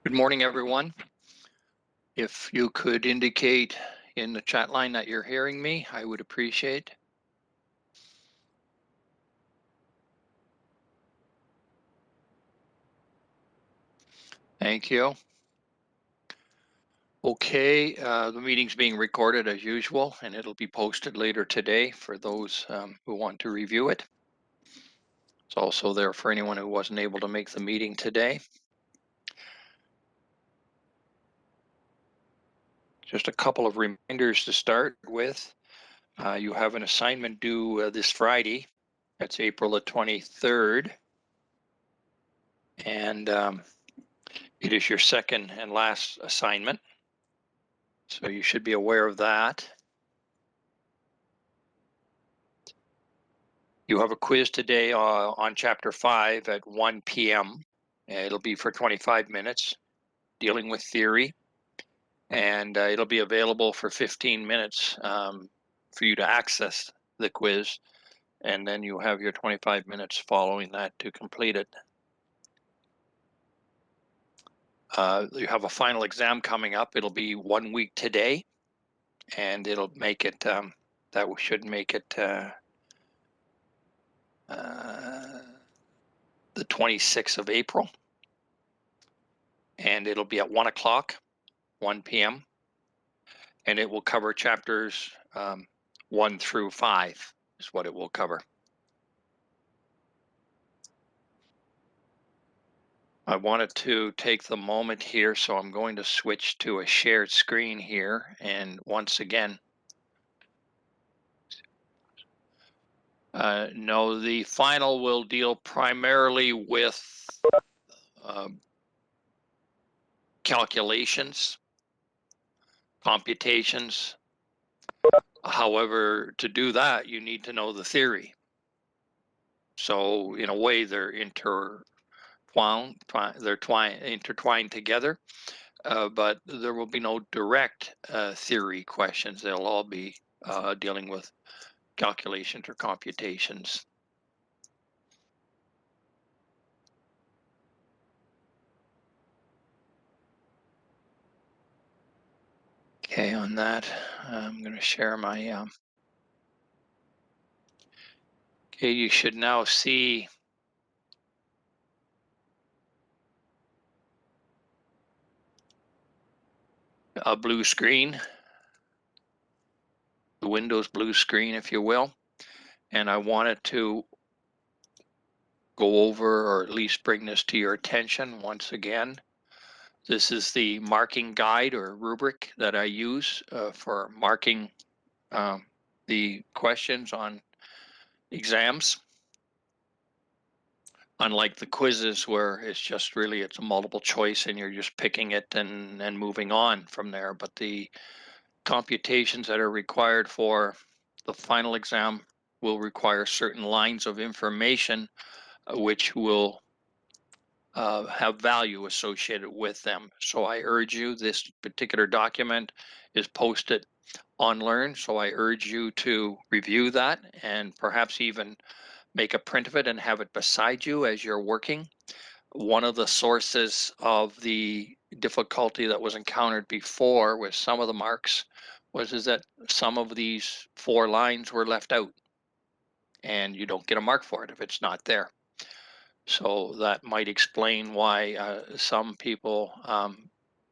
Good morning, everyone. If you could indicate in the chat line that you're hearing me, I would appreciate. Thank you. Okay, the meeting's being recorded as usual, and it'll be posted later today for those who want to review it. It's also there for anyone who wasn't able to make the meeting today. Just a couple of reminders to start with. You have an assignment due this Friday. That's April the 23rd. And it is your second and last assignment. So you should be aware of that. You have a quiz today on Chapter 5 at 1 p.m. It'll be for 25 minutes, dealing with theory. And it'll be available for 15 minutes for you to access the quiz. And then you have your 25 minutes following that to complete it. You have a final exam coming up. It'll be 1 week today. And it'll make it, that should make it the 26th of April. And it'll be at 1 o'clock, 1 p.m. And it will cover chapters 1 through 5 is what it will cover. I wanted to take the moment here, so I'm going to switch to a shared screen here. And once again, no, the final will deal primarily with calculations, computations. However, to do that, you need to know the theory. So in a way, they're intertwined together, but there will be no direct theory questions. They'll all be dealing with calculations or computations. Okay, on that, I'm going to share my. Okay, you should now see a blue screen, the Windows blue screen, if you will. And I wanted to go over, or at least bring this to your attention once again. This is the marking guide or rubric that I use for marking the questions on exams. Unlike the quizzes where it's a multiple choice and you're just picking it and moving on from there. But the computations that are required for the final exam will require certain lines of information which will have value associated with them. So I urge you, this particular document is posted on Learn, so I urge you to review that and perhaps even make a print of it and have it beside you as you're working. One of the sources of the difficulty that was encountered before with some of the marks is that some of these 4 lines were left out, and you don't get a mark for it if it's not there. So that might explain why some people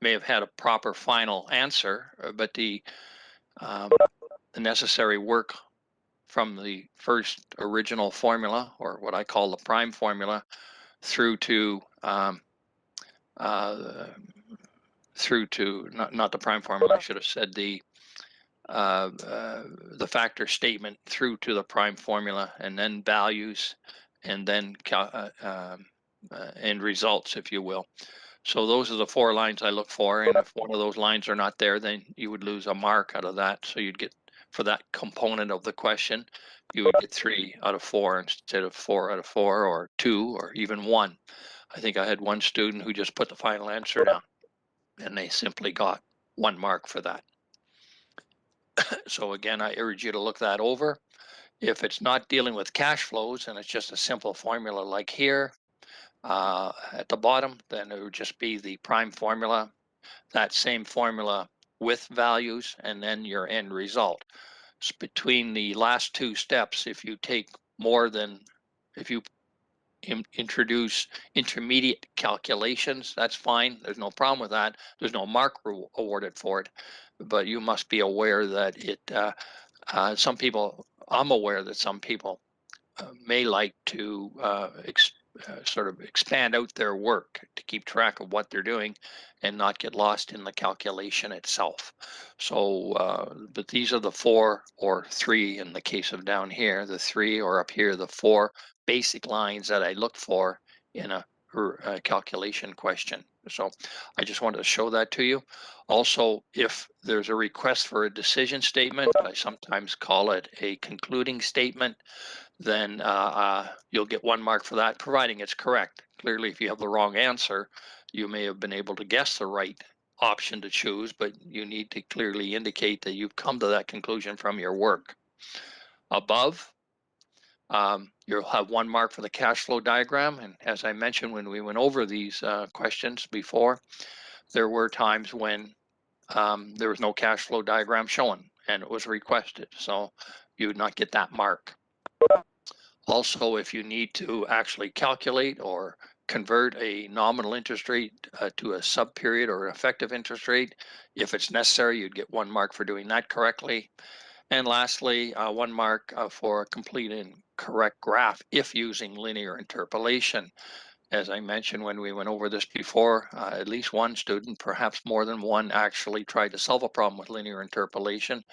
may have had a proper final answer, but the necessary work from the first original formula, or what I call the prime formula, through to not the prime formula. I should have said the factor statement through to the prime formula, and then values, and then end results, if you will. So those are the 4 lines I look for, and if one of those lines are not there, then you would lose a mark out of that. So you'd get, for that component of the question, you would get 3 out of 4 instead of 4 out of 4, or 2, or even 1. I think I had one student who just put the final answer down, and they simply got 1 mark for that. So again, I urge you to look that over. If it's not dealing with cash flows and it's just a simple formula like here, at the bottom, then it would just be the prime formula, that same formula with values, and then your end result. Between the last two steps, if you take more than, if you introduce intermediate calculations, that's fine. There's no problem with that. There's no mark awarded for it, but you must be aware that some people, I'm aware that some people may like to sort of expand out their work to keep track of what they're doing and not get lost in the calculation itself. So, but these are the 4 or 3 in the case of down here, the 3, or up here, the 4 basic lines that I look for in a calculation question. So I just wanted to show that to you. Also, if there's a request for a decision statement, I sometimes call it a concluding statement, then you'll get 1 mark for that, providing it's correct. Clearly, if you have the wrong answer, you may have been able to guess the right option to choose, but you need to clearly indicate that you've come to that conclusion from your work. Above, you'll have 1 mark for the cash flow diagram. And as I mentioned when we went over these questions before, there were times when there was no cash flow diagram shown and it was requested. So you would not get that mark. Also, if you need to actually calculate or convert a nominal interest rate to a sub-period or effective interest rate, if it's necessary, you'd get 1 mark for doing that correctly. And lastly, 1 mark for a complete and correct graph if using linear interpolation. As I mentioned when we went over this before, at least one student, perhaps more than one, actually tried to solve a problem with linear interpolation,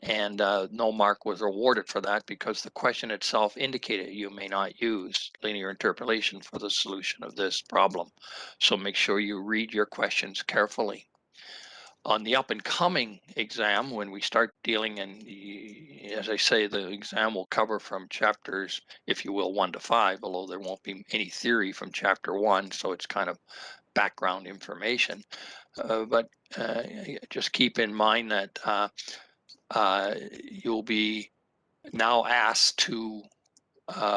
and no mark was awarded for that because the question itself indicated you may not use linear interpolation for the solution of this problem. So make sure you read your questions carefully. On the up and coming exam, when we start dealing, and as I say, the exam will cover from chapters, if you will, 1 to 5, although there won't be any theory from chapter 1, so it's kind of background information. But just keep in mind that you'll be now asked to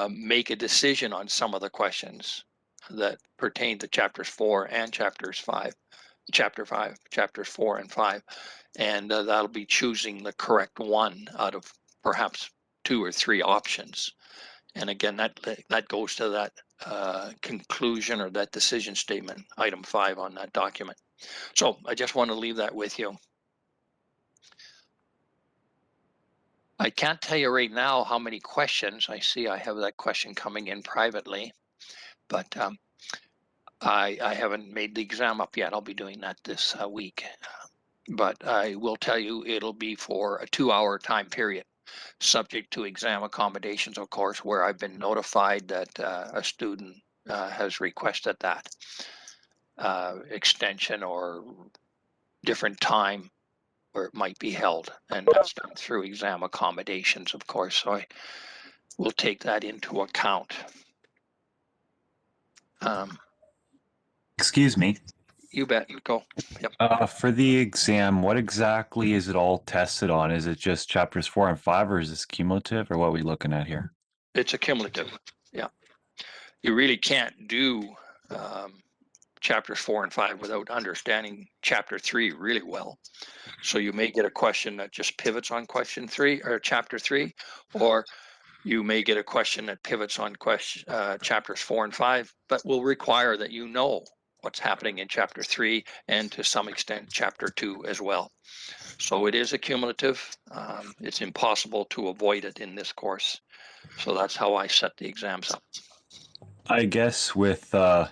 make a decision on some of the questions that pertain to chapters 4 and chapters 5. Chapter 5, chapters 4 and 5, and that'll be choosing the correct one out of perhaps 2 or 3 options. And again, that goes to that conclusion or that decision statement, item 5 on that document. So I just want to leave that with you. I can't tell you right now how many questions. I see I have that question coming in privately, but I haven't made the exam up yet. I'll be doing that this week. But I will tell you it'll be for a 2-hour time period, subject to exam accommodations, of course, where I've been notified that a student has requested that extension or different time where it might be held. And that's done through exam accommodations, of course. So I will take that into account. Excuse me. You bet. Go. Yep. For the exam, what exactly is it all tested on? Is it just chapters 4 and 5, or is this cumulative, or what are we looking at here? It's a cumulative. Yeah. You really can't do chapters 4 and 5 without understanding chapter 3 really well. So you may get a question that just pivots on question 3 or chapter 3, or you may get a question that pivots on chapters 4 and 5, but will require that you know what's happening in chapter 3 and to some extent chapter 2 as well. So it is a cumulative. It's impossible to avoid it in this course. So that's how I set the exams up. I guess with how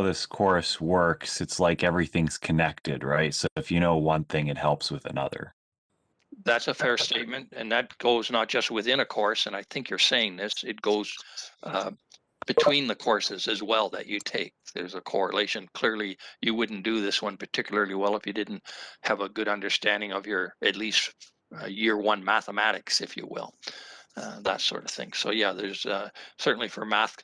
this course works, it's like everything's connected, right? So if you know one thing, it helps with another. That's a fair statement, and that goes not just within a course, and I think you're saying this, it goes between the courses as well that you take. There's a correlation. Clearly, you wouldn't do this one particularly well if you didn't have a good understanding of your, at least year 1 mathematics, if you will, that sort of thing. So yeah, there's certainly for math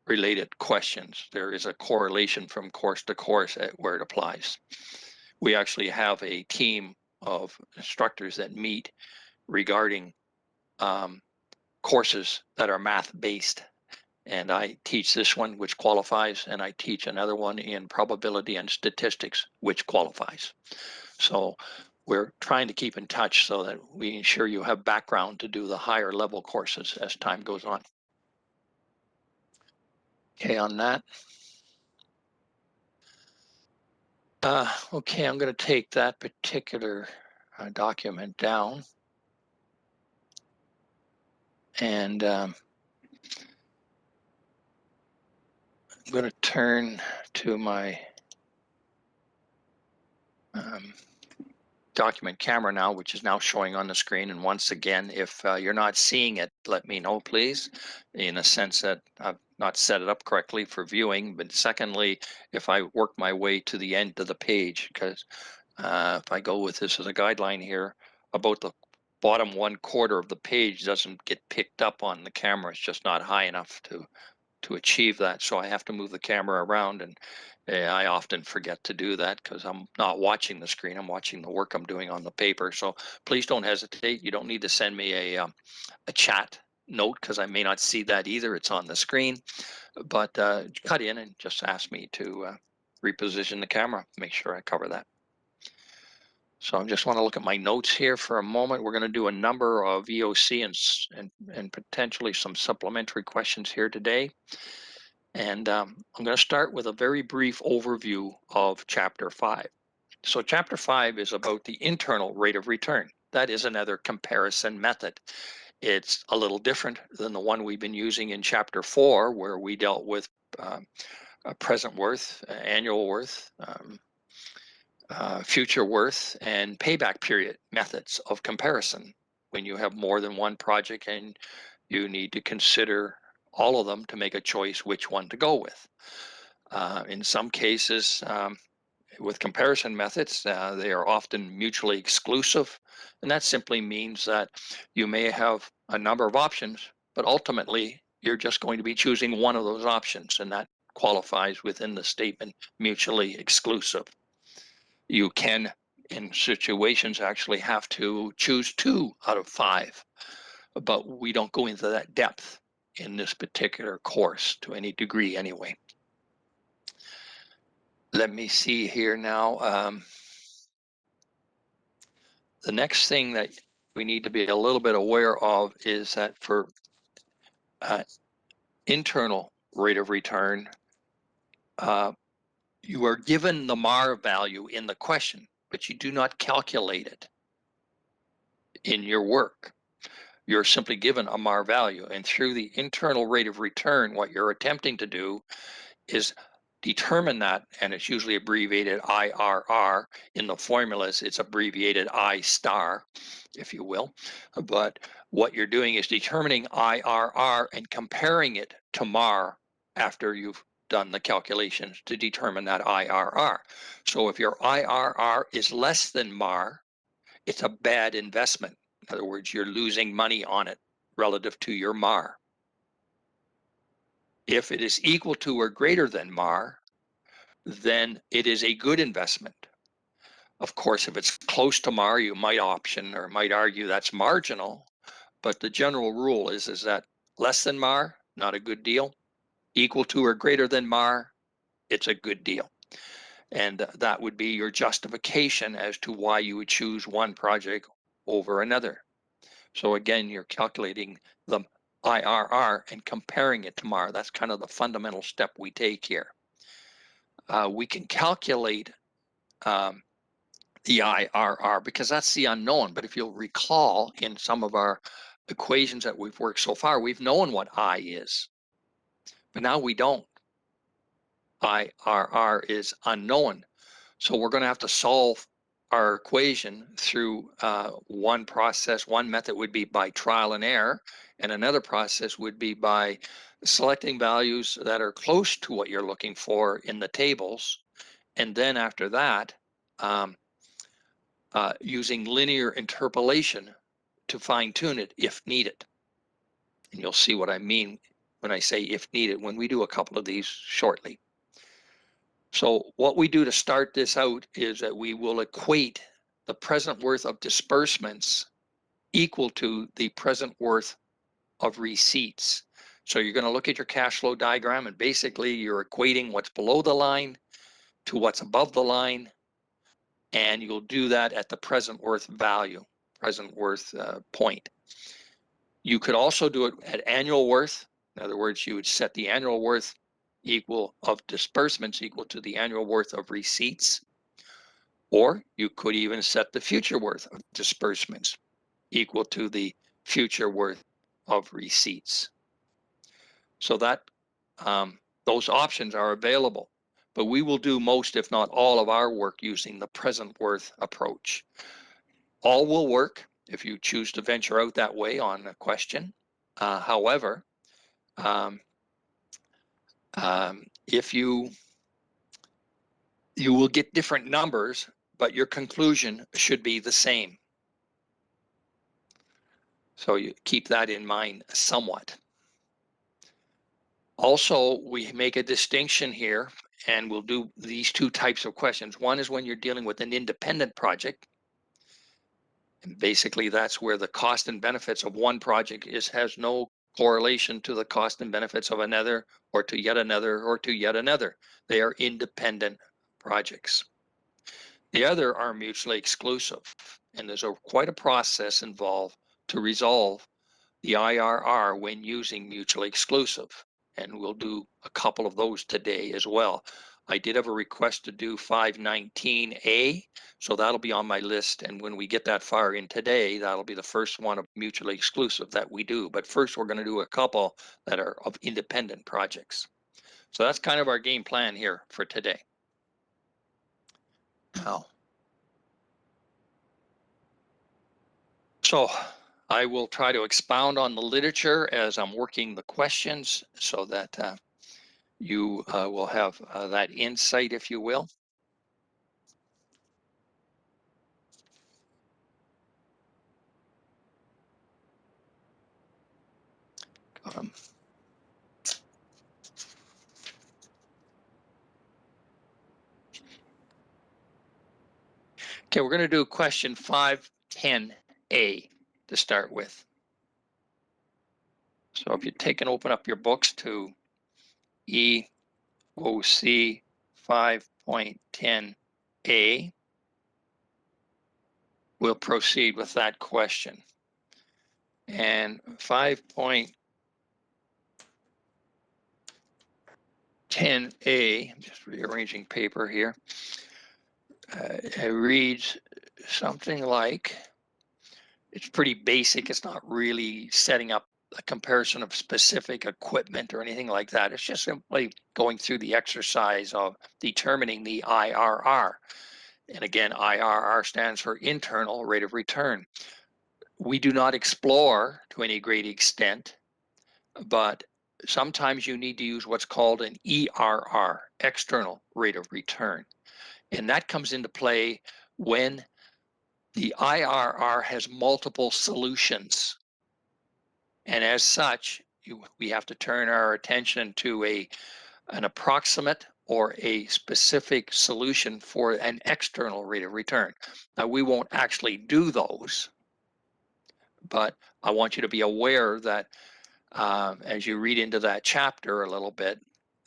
related questions, there is a correlation from course to course at where it applies. We actually have a team of instructors that meet regarding courses that are math based, and I teach this one, which qualifies, and I teach another one in probability and statistics, which qualifies. So we're trying to keep in touch so that we ensure you have background to do the higher level courses as time goes on. Okay, on that. Okay, I'm going to take that particular document down, and I'm going to turn to my document camera now, which is now showing on the screen. And once again, if you're not seeing it, let me know, please, in a sense that I've not set it up correctly for viewing. But secondly, if I work my way to the end of the page, because if I go with this as a guideline here, about the bottom 1/4 of the page doesn't get picked up on the camera. It's just not high enough to achieve that. So I have to move the camera around, and I often forget to do that because I'm not watching the screen. I'm watching the work I'm doing on the paper. So please don't hesitate. You don't need to send me a chat note because I may not see that either. It's on the screen, but cut in and just ask me to reposition the camera, make sure I cover that. So I just want to look at my notes here for a moment. We're going to do a number of EOC and potentially some supplementary questions here today. And I'm going to start with a very brief overview of Chapter 5. So Chapter 5 is about the internal rate of return. That is another comparison method. It's a little different than the one we've been using in Chapter 4, where we dealt with present worth, annual worth, future worth, and payback period methods of comparison when you have more than one project and you need to consider all of them to make a choice which one to go with. In some cases, with comparison methods, they are often mutually exclusive, and that simply means that you may have a number of options, but ultimately you're just going to be choosing one of those options, and that qualifies within the statement mutually exclusive. You can, in situations, actually have to choose 2 out of 5, but we don't go into that depth in this particular course to any degree anyway. Let me see here now. The next thing that we need to be a little bit aware of is that for internal rate of return, you are given the MAR value in the question, but you do not calculate it in your work. You're simply given a MAR value, and through the internal rate of return, what you're attempting to do is determine that, and it's usually abbreviated IRR. In the formulas, it's abbreviated I star, if you will. But what you're doing is determining IRR and comparing it to MAR after you've done the calculations to determine that IRR. So if your IRR is less than MAR, it's a bad investment. In other words, you're losing money on it relative to your MAR. If it is equal to or greater than MAR, then it is a good investment. Of course, if it's close to MAR, you might option or might argue that's marginal, but the general rule is that less than MAR, not a good deal. Equal to or greater than MAR, it's a good deal. And that would be your justification as to why you would choose one project over another. So again, you're calculating the IRR and comparing it to MAR. That's kind of the fundamental step we take here. We can calculate the IRR because that's the unknown. But if you'll recall, in some of our equations that we've worked so far, we've known what I is, but now we don't. IRR is unknown. So we're going to have to solve our equation through one process. One method would be by trial and error, and another process would be by selecting values that are close to what you're looking for in the tables. And then after that, using linear interpolation to fine tune it if needed. And you'll see what I mean when I say if needed when we do a couple of these shortly. So what we do to start this out is that we will equate the present worth of disbursements equal to the present worth of receipts. So you're going to look at your cash flow diagram, and basically you're equating what's below the line to what's above the line, and you'll do that at the present worth value, present worth point. You could also do it at annual worth. In other words, you would set the annual worth of disbursements equal to the annual worth of receipts, or you could even set the future worth of disbursements equal to the future worth of receipts. So that those options are available, but we will do most, if not all, of our work using the present worth approach. All will work if you choose to venture out that way on a question. However, if you will get different numbers, but your conclusion should be the same. So you keep that in mind somewhat. Also, we make a distinction here, and we'll do these two types of questions. One is when you're dealing with an independent project. And basically, that's where the cost and benefits of one project has no correlation to the cost and benefits of another, or to yet another, or to yet another. They are independent projects. The other are mutually exclusive, and there's quite a process involved to resolve the IRR when using mutually exclusive. And we'll do a couple of those today as well. I did have a request to do 519A, so that'll be on my list. And when we get that far in today, that'll be the first one of mutually exclusive that we do. But first, we're going to do a couple that are of independent projects. So that's kind of our game plan here for today. Now, so I will try to expound on the literature as I'm working the questions so that you will have that insight, if you will. Okay, we're going to do question 510A to start with. So if you take and open up your books to EOC 5.10A, we'll proceed with that question. And 5.10A, I'm just rearranging paper here, it reads something like, it's pretty basic. It's not really setting up a comparison of specific equipment or anything like that. It's just simply going through the exercise of determining the IRR. And again, IRR stands for internal rate of return. We do not explore to any great extent, but sometimes you need to use what's called an ERR, external rate of return. And that comes into play when the IRR has multiple solutions. And as such, we have to turn our attention to an approximate or a specific solution for an external rate of return. Now, we won't actually do those, but I want you to be aware that as you read into that chapter a little bit,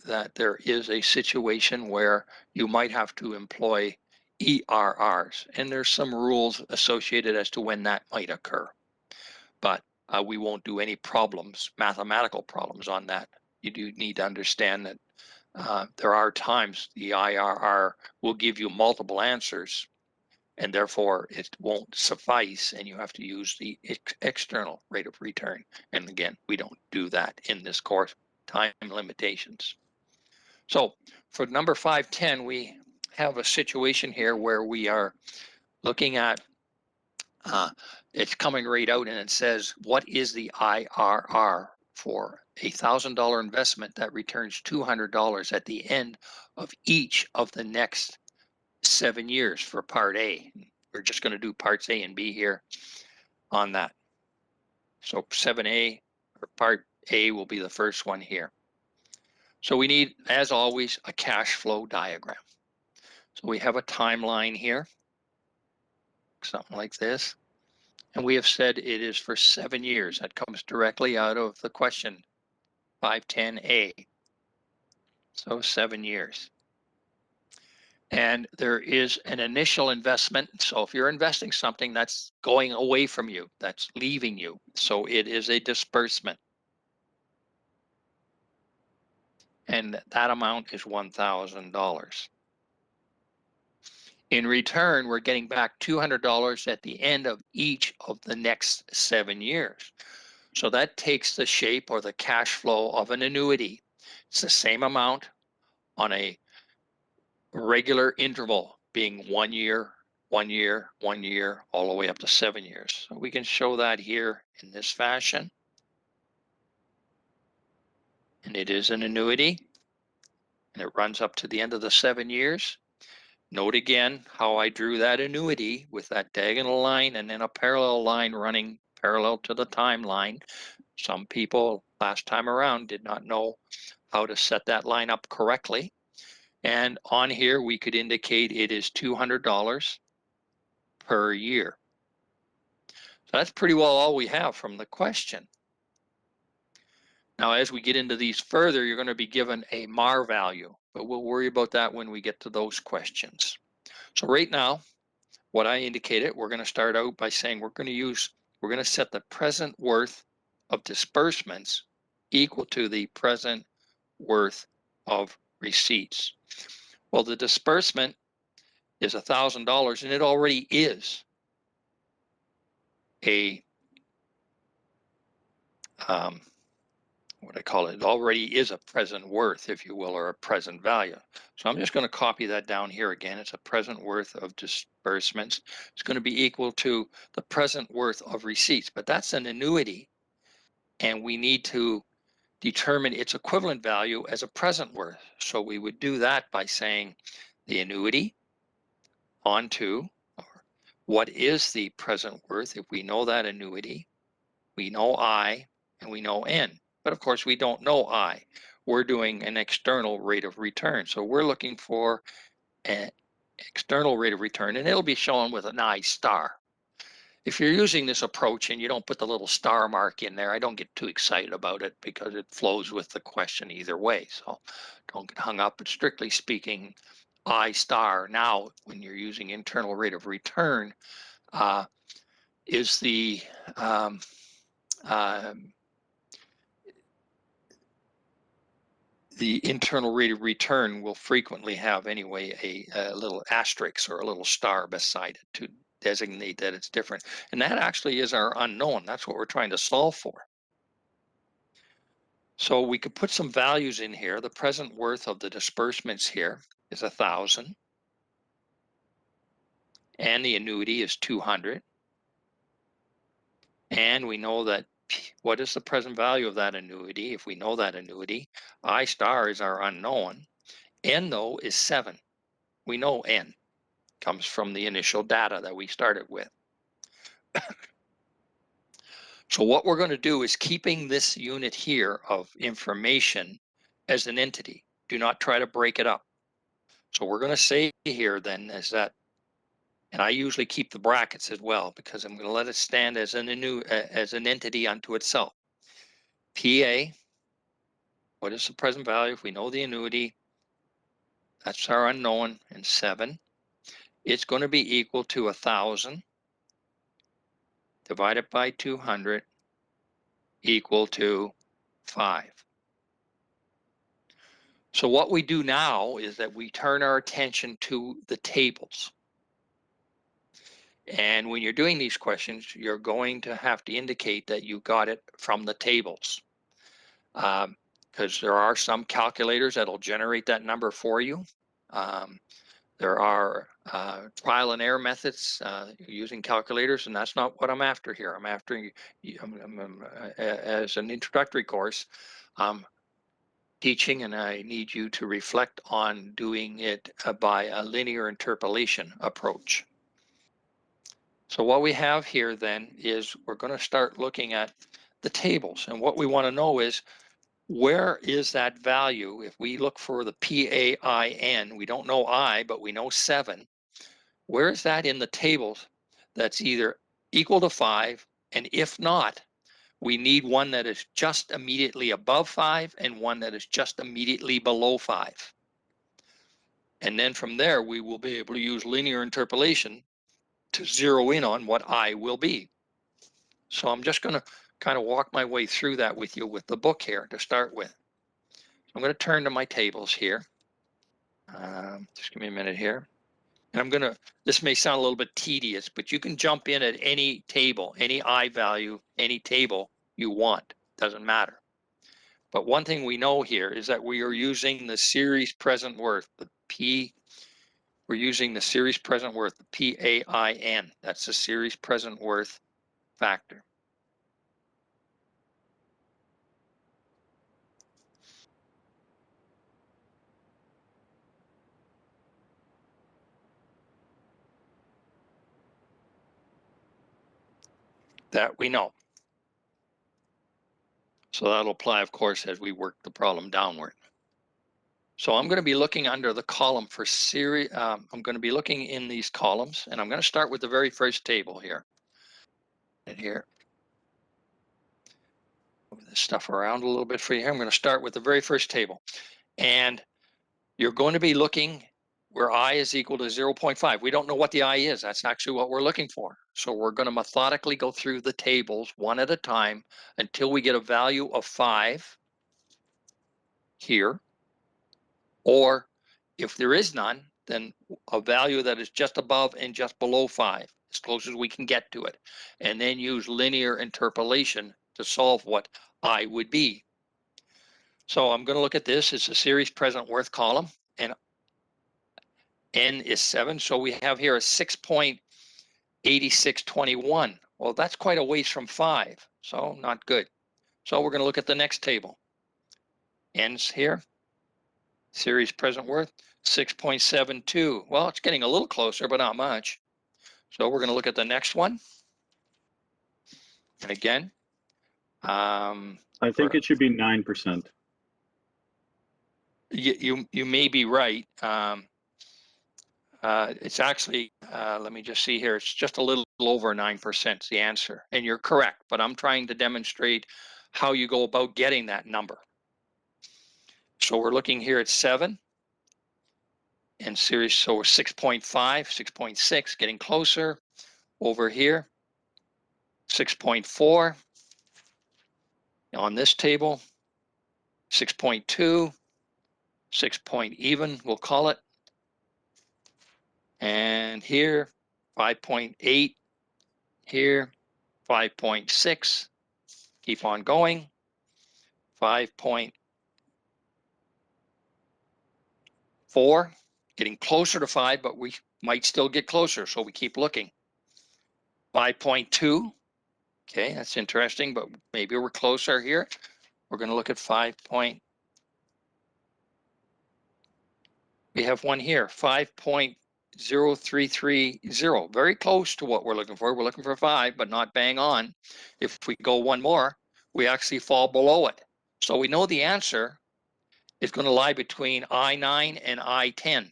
that there is a situation where you might have to employ ERRs, and there's some rules associated as to when that might occur. But we won't do any problems, mathematical problems on that. You do need to understand that there are times the IRR will give you multiple answers, and therefore it won't suffice, and you have to use the external rate of return. And again, we don't do that in this course, time limitations. So for number 510, we have a situation here where we are looking at it's coming right out and it says, what is the IRR for $1,000 investment that returns $200 at the end of each of the next 7 years for part A? We're just going to do parts A and B here on that. So 7A or part A will be the first one here. So we need, as always, a cash flow diagram. So we have a timeline here, something like this. And we have said it is for 7 years. That comes directly out of the question. 510A. So 7 years. And there is an initial investment. So if you're investing something, that's going away from you, that's leaving you. So it is a disbursement. And that amount is $1,000. In return, we're getting back $200 at the end of each of the next 7 years. So that takes the shape or the cash flow of an annuity. It's the same amount on a regular interval, being 1 year, 1 year, 1 year, all the way up to 7 years. So we can show that here in this fashion. And it is an annuity, and it runs up to the end of the 7 years. Note again how I drew that annuity with that diagonal line and then a parallel line running parallel to the timeline. Some people last time around did not know how to set that line up correctly. And on here, we could indicate it is $200 per year. So that's pretty well all we have from the question. Now, as we get into these further, you're going to be given a MAR value, but we'll worry about that when we get to those questions. So right now, what I indicated, we're going to start out by saying we're going to set the present worth of disbursements equal to the present worth of receipts. Well, the disbursement is $1,000, and it already is a what I call it already is a present worth, if you will, or a present value. So I'm just going to copy that down here again. It's a present worth of disbursements. It's going to be equal to the present worth of receipts, but that's an annuity, and we need to determine its equivalent value as a present worth. So we would do that by saying the annuity onto, or what is the present worth? If we know that annuity, we know I and we know N. But of course, we don't know I. We're doing an external rate of return. So we're looking for an external rate of return, and it'll be shown with an I star. If you're using this approach and you don't put the little star mark in there, I don't get too excited about it because it flows with the question either way. So don't get hung up. But strictly speaking, I star now, when you're using internal rate of return, is the uh, the internal rate of return will frequently have anyway a little asterisk or a little star beside it to designate that it's different. And that actually is our unknown. That's what we're trying to solve for. So we could put some values in here. The present worth of the disbursements here is 1,000, and the annuity is 200. And we know that what is the present value of that annuity? If we know that annuity, I star is our unknown. N though is 7. We know N comes from the initial data that we started with. So what we're going to do is keeping this unit here of information as an entity. Do not try to break it up. So we're going to say here then is that, and I usually keep the brackets as well because I'm going to let it stand as an entity unto itself. PA, what is the present value? If we know the annuity, that's our unknown, and 7. It's going to be equal to 1,000 divided by 200 equal to 5. So what we do now is that we turn our attention to the tables. And when you're doing these questions, you're going to have to indicate that you got it from the tables. Because there are some calculators that'll generate that number for you. There are trial and error methods using calculators, and that's not what I'm after here. I'm after, as an introductory course, teaching, and I need you to reflect on doing it by a linear interpolation approach. So what we have here then is we're going to start looking at the tables, and what we want to know is where is that value? If we look for the PAIN, we don't know I, but we know 7. Where is that in the tables that's either equal to 5, and if not, we need one that is just immediately above 5 and one that is just immediately below 5. And then from there, we will be able to use linear interpolation to zero in on what I will be. So I'm just going to kind of walk my way through that with you with the book here to start with. I'm going to turn to my tables here. Just give me a minute here. And I'm going to, this may sound a little bit tedious, but you can jump in at any table, any I value, any table you want. Doesn't matter. But one thing we know here is that we are using the series present worth, the P. We're using the series present worth, the PAIN. That's the series present worth factor. That we know. So that'll apply, of course, as we work the problem downward. So I'm going to be looking under the column for series. I'm going to be looking in these columns, and I'm going to start with the very first table here. And here, move this stuff around a little bit for you here. I'm going to start with the very first table. And you're going to be looking where I is equal to 0.5. We don't know what the I is. That's actually what we're looking for. So we're going to methodically go through the tables one at a time until we get a value of 5 here. Or if there is none, then a value that is just above and just below 5, as close as we can get to it. And then use linear interpolation to solve what I would be. So I'm going to look at this. It's a series present worth column, and N is 7. So we have here a 6.8621. Well, that's quite a ways from 5, so not good. So we're going to look at the next table. N's here, series present worth, 6.72. Well, it's getting a little closer, but not much. So we're going to look at the next one. And again, I think it should be 9%. You may be right. It's actually, let me just see here, it's just a little over 9% is the answer. And you're correct, but I'm trying to demonstrate how you go about getting that number. So we're looking here at 7 and series, so we're 6.5, 6.6, getting closer. Over here, 6.4 on this table, 6.2, 6 point even, we'll call it. And here, 5.8, here, 5.6, keep on going, 5.4, getting closer to 5, but we might still get closer, so we keep looking. 5.2, okay, that's interesting, but maybe we're closer here. We're going to look at 5. We have one here, 5.0330, very close to what we're looking for. We're looking for 5, but not bang on. If we go one more, we actually fall below it. So we know the answer is going to lie between I9 and I10.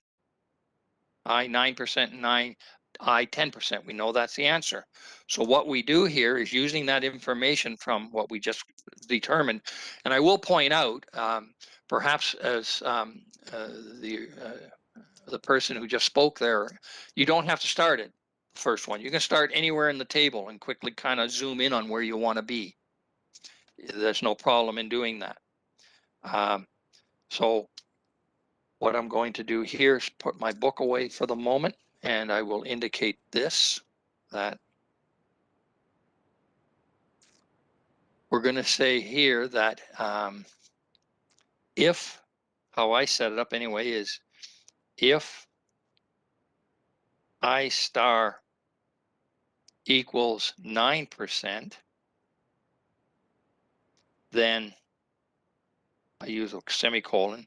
I9% and I10%. We know that's the answer. So what we do here is using that information from what we just determined. And I will point out, perhaps as the person who just spoke there, you don't have to start at the first one. You can start anywhere in the table and quickly kind of zoom in on where you want to be. There's no problem in doing that. So what I'm going to do here is put my book away for the moment, and I will indicate this, that we're going to say here that if, how I set it up anyway, is if I star equals 9%, then I use a semicolon,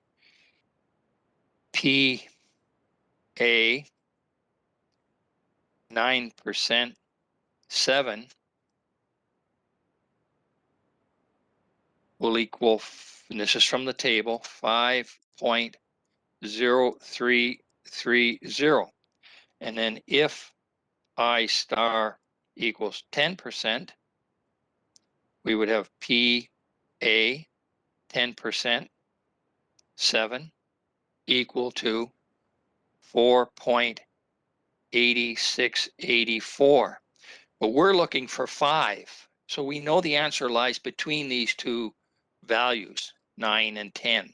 P A 9% 7 will equal, and this is from the table, 5.0330. And then if I star equals 10%, we would have PA 10%, 7 equal to 4.8684. But we're looking for 5. So we know the answer lies between these two values, 9 and 10.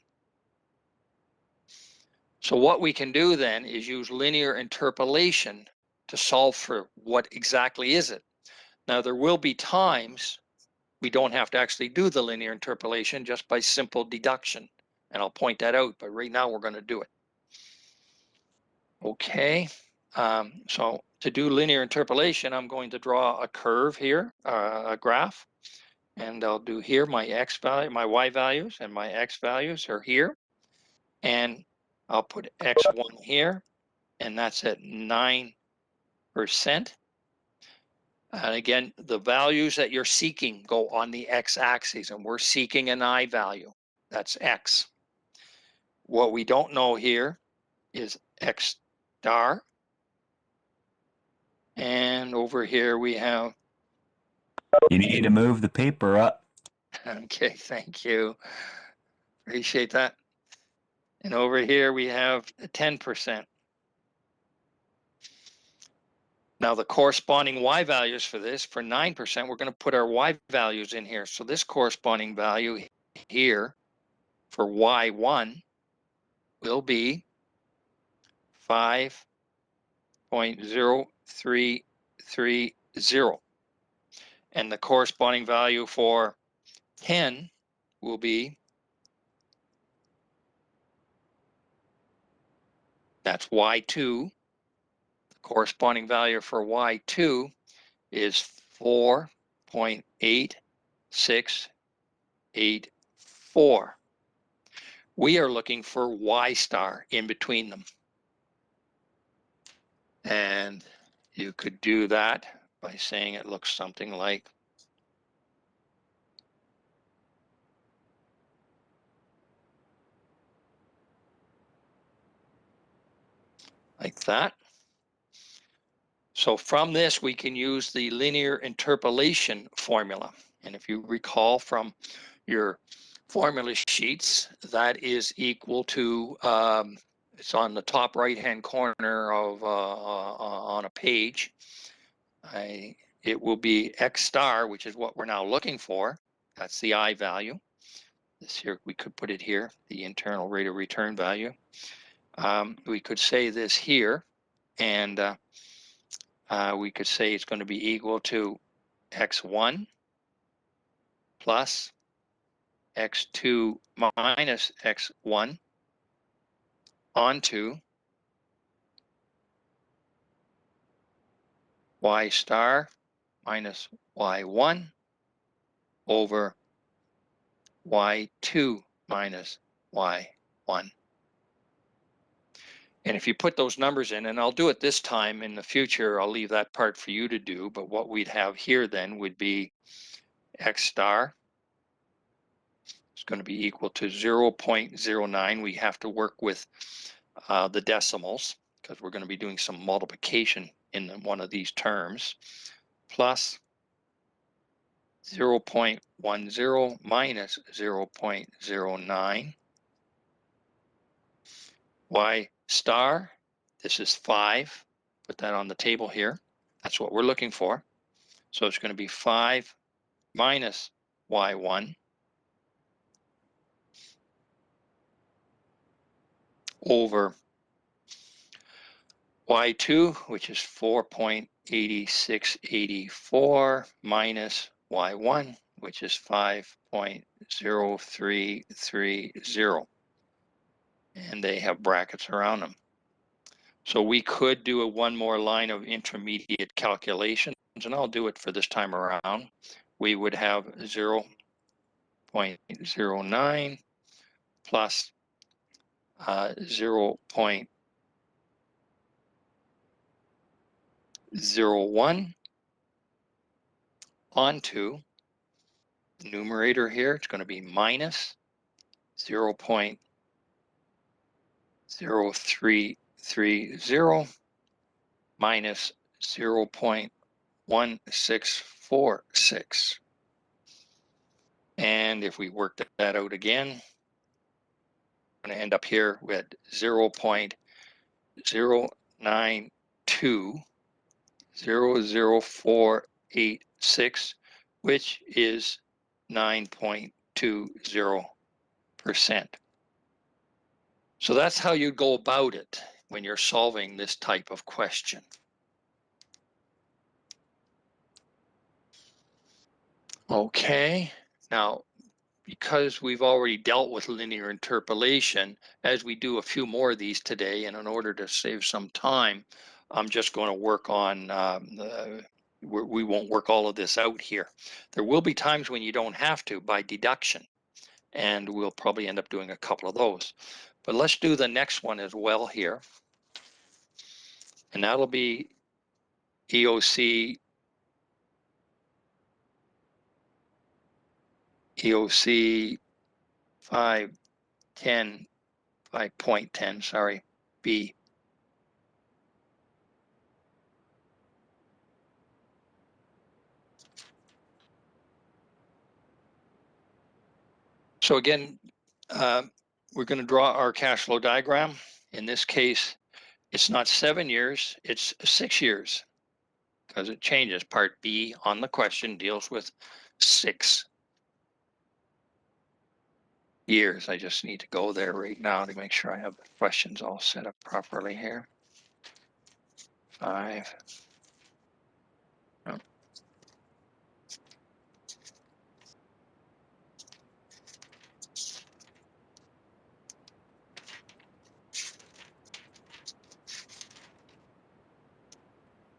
So what we can do then is use linear interpolation to solve for what exactly is it. Now there will be times we don't have to actually do the linear interpolation just by simple deduction. And I'll point that out, but right now we're going to do it. Okay, so to do linear interpolation, I'm going to draw a curve here, a graph, and I'll do here my x value, my y values, and my x values are here. And I'll put x1 here, and that's at 9%. And again, the values that you're seeking go on the x-axis, and we're seeking an I value. That's x. What we don't know here is x star. And over here we have, You need to move the paper up. okay, thank you. Appreciate that. And over here we have 10%. Now the corresponding y values for this, for 9%, we're going to put our y values in here. So this corresponding value here for y1 will be 5.0330. And the corresponding value for 10 will be, that's y2. The corresponding value for y2 is 4.8684. We are looking for y star in between them. And you could do that by saying it looks something like that. So from this, we can use the linear interpolation formula. And if you recall from your formula sheets, that is equal to, it's on the top right-hand corner of on a page. It will be x star, which is what we're now looking for. That's the I value. This here, we could put it here, the internal rate of return value. We could say this here, and we could say it's going to be equal to x1 plus x2 minus x1 onto y star minus y1 over y2 minus y1. And if you put those numbers in, and I'll do it this time, in the future, I'll leave that part for you to do, but what we'd have here then would be x star is going to be equal to 0.09. We have to work with the decimals because we're going to be doing some multiplication in one of these terms, plus 0.10 minus 0.09. Y star, this is 5. Put that on the table here. That's what we're looking for. So it's going to be 5 minus y1 over y2, which is 4.8684 minus y1, which is 5.0330. And they have brackets around them. So we could do one more line of intermediate calculations, and I'll do it for this time around. We would have 0.09 plus 0.01 onto the numerator here. It's going to be minus 0.0330 minus 0.1646. And if we work that out again, I'm going to end up here with 0.092000486, which is 9.20%. So that's how you go about it when you're solving this type of question. Okay, now because we've already dealt with linear interpolation, as we do a few more of these today, and in order to save some time, I'm just going to work on, we won't work all of this out here. There will be times when you don't have to by deduction, and we'll probably end up doing a couple of those. But let's do the next one as well here. And that'll be EOC 5.10, sorry, B. So again, we're going to draw our cash flow diagram. In this case, it's not 7 years, it's 6 years, because it changes. Part B on the question deals with 6 years. I just need to go there right now to make sure I have the questions all set up properly here. 5. Oh.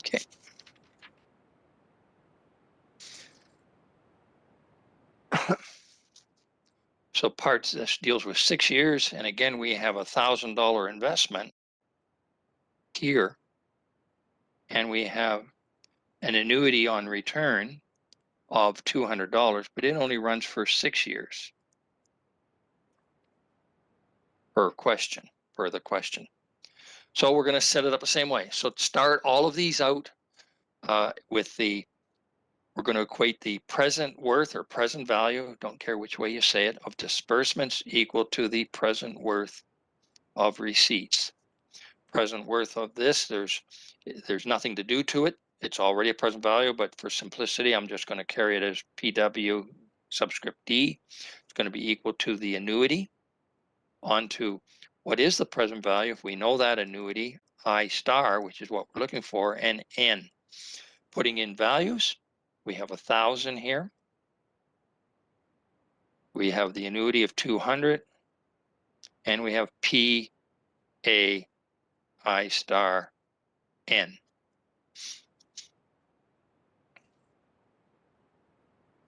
Okay. So parts, this deals with 6 years. And again, we have $1,000 investment here. And we have an annuity on return of $200, but it only runs for 6 years per question, per the question. So we're going to set it up the same way. So start all of these out with the, we're going to equate the present worth or present value, don't care which way you say it, of disbursements equal to the present worth of receipts. Present worth of this, there's nothing to do to it. It's already a present value, but for simplicity, I'm just going to carry it as PW subscript D. It's going to be equal to the annuity onto what is the present value. If we know that annuity, I star, which is what we're looking for, and N. Putting in values, we have 1,000 here. We have the annuity of 200, and we have P A I star N.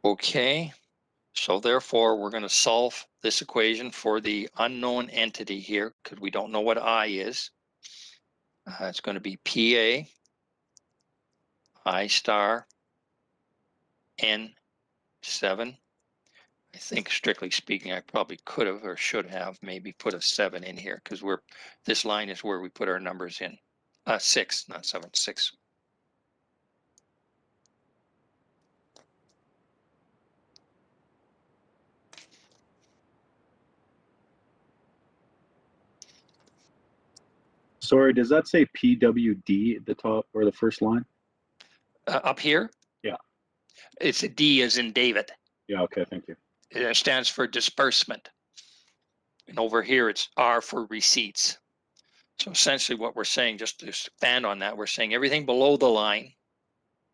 Okay, so therefore we're going to solve this equation for the unknown entity here because we don't know what I is. It's going to be PA I star N7. I think strictly speaking, I probably could have or should have maybe put a 7 in here because this line is where we put our numbers in. 6, not 7, 6. Sorry, does that say PWD at the top or the first line? Up here? Yeah. It's a D as in David. Yeah, okay, thank you. It stands for disbursement. And over here, it's R for receipts. So essentially what we're saying, just to expand on that, we're saying everything below the line,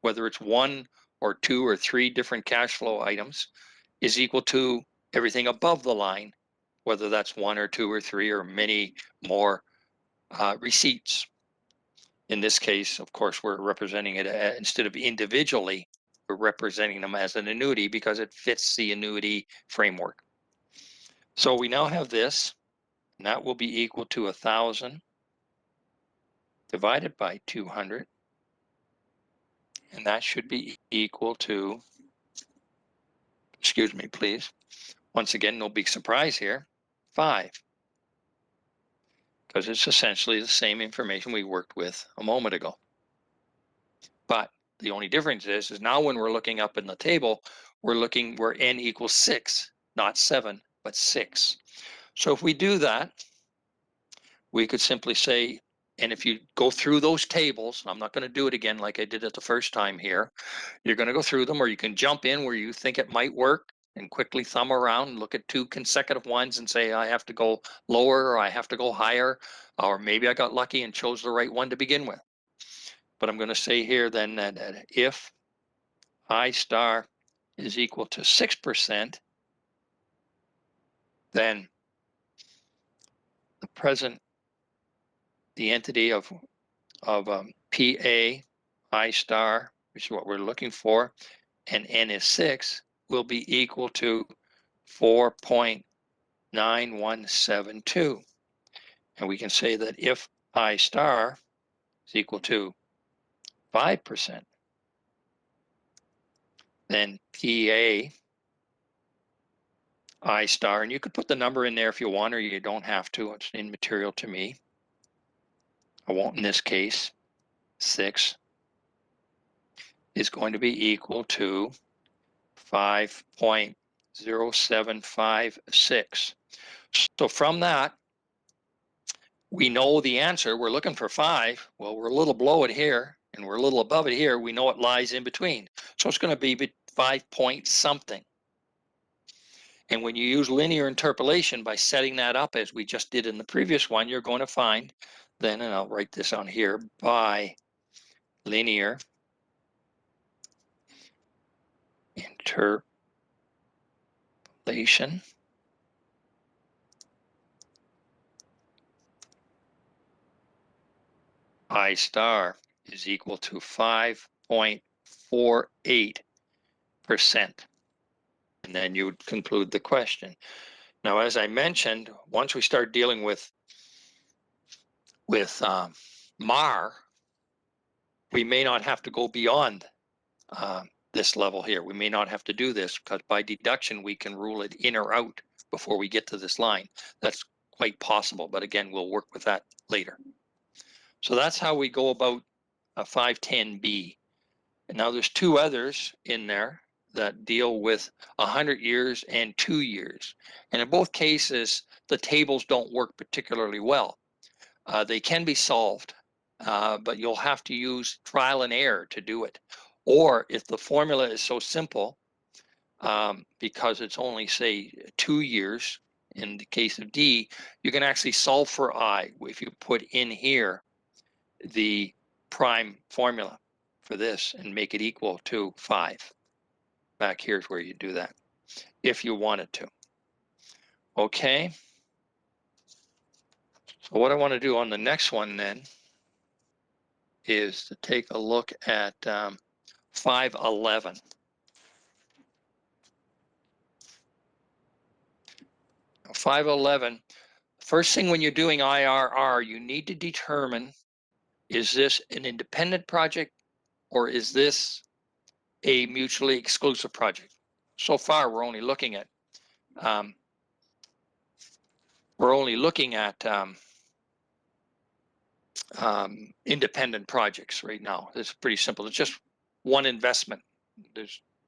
whether it's 1 or 2 or 3 different cash flow items, is equal to everything above the line, whether that's 1 or 2 or 3 or many more receipts. In this case, of course, we're representing it instead of individually, we're representing them as an annuity because it fits the annuity framework. So we now have this, and that will be equal to 1,000 divided by 200, and that should be equal to, excuse me, please. Once again, no big surprise here, 5. Because it's essentially the same information we worked with a moment ago. But the only difference is now when we're looking up in the table, we're n equals 6, not 7, but 6. So if we do that, we could simply say, and if you go through those tables, I'm not going to do it again like I did it the first time here. You're going to go through them, or you can jump in where you think it might work and quickly thumb around and look at 2 consecutive ones and say, I have to go lower or I have to go higher, or maybe I got lucky and chose the right one to begin with. But I'm going to say here then that if I star is equal to 6%, then the entity of PA I star, which is what we're looking for, and N is 6, will be equal to 4.9172. And we can say that if I star is equal to 5%, then PA I star, and you could put the number in there if you want, or you don't have to. It's immaterial to me. I won't in this case. 6 is going to be equal to 5.0756. So from that, we know the answer. We're looking for 5. Well, we're a little below it here, and we're a little above it here. We know it lies in between. So it's going to be 5 point something. And when you use linear interpolation by setting that up as we just did in the previous one, you're going to find then, and I'll write this on here, by linear interpolation, I star is equal to 5.48%. And then you would conclude the question. Now, as I mentioned, once we start dealing with MAR, we may not have to go beyond this level here. We may not have to do this because by deduction, we can rule it in or out before we get to this line. That's quite possible, but again, we'll work with that later. So that's how we go about a 510B. And now there's 2 others in there that deal with 100 years and 2 years. And in both cases, the tables don't work particularly well. They can be solved, but you'll have to use trial and error to do it. Or if the formula is so simple, because it's only, say, 2 years, in the case of D, you can actually solve for I if you put in here the prime formula for this and make it equal to 5. Back here's where you do that, if you wanted to. Okay. So what I want to do on the next one then is to take a look at 511. Now, 511, first thing when you're doing IRR, you need to determine, is this an independent project or is this a mutually exclusive project? So far, we're only looking at independent projects right now. It's pretty simple. It's just one investment.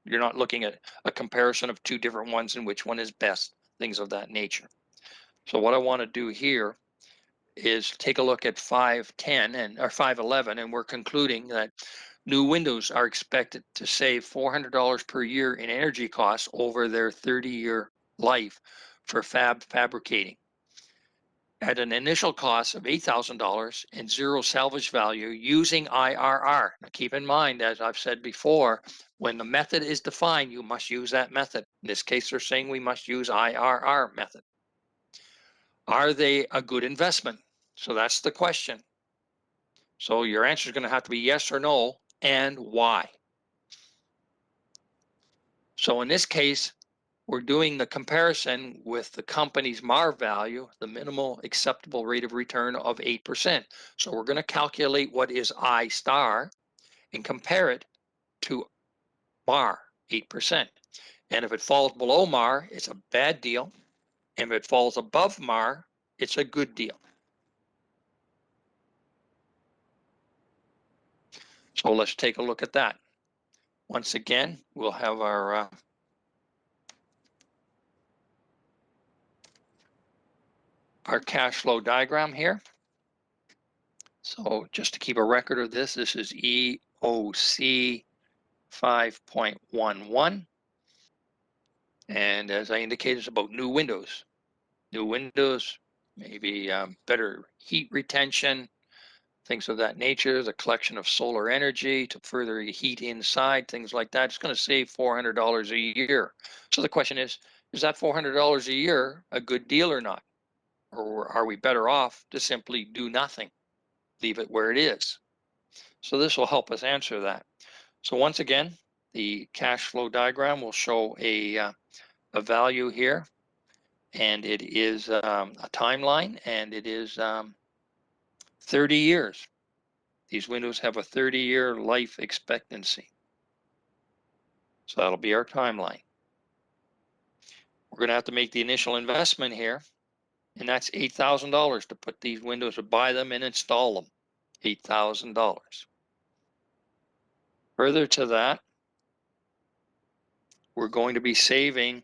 You're not looking at a comparison of 2 different ones and which one is best, things of that nature. So what I want to do here is take a look at 510 or 511, and we're concluding that new windows are expected to save $400 per year in energy costs over their 30-year life for fabricating. At an initial cost of $8,000 and 0 salvage value using IRR. Now keep in mind, as I've said before, when the method is defined, you must use that method. In this case, they're saying we must use IRR method. Are they a good investment? So that's the question. So your answer is going to have to be yes or no, and why. So in this case, we're doing the comparison with the company's MAR value, the minimal acceptable rate of return of 8%. So we're going to calculate what is I star and compare it to MAR, 8%. And if it falls below MAR, it's a bad deal. And if it falls above MAR, it's a good deal. So let's take a look at that. Once again, we'll have our our cash flow diagram here. So just to keep a record of this, this is EOC 5.11. And as I indicated, it's about new windows. New windows, maybe better heat retention, things of that nature, the collection of solar energy to further heat inside, things like that. It's going to save $400 a year. So the question is that $400 a year a good deal or not? Or are we better off to simply do nothing, leave it where it is? So this will help us answer that. So once again, the cash flow diagram will show a value here, and it is a timeline, and it is 30 years. These windows have a 30-year life expectancy. So that'll be our timeline. We're going to have to make the initial investment here, and that's $8,000 to put these windows, to buy them and install them. $8,000. Further to that, we're going to be saving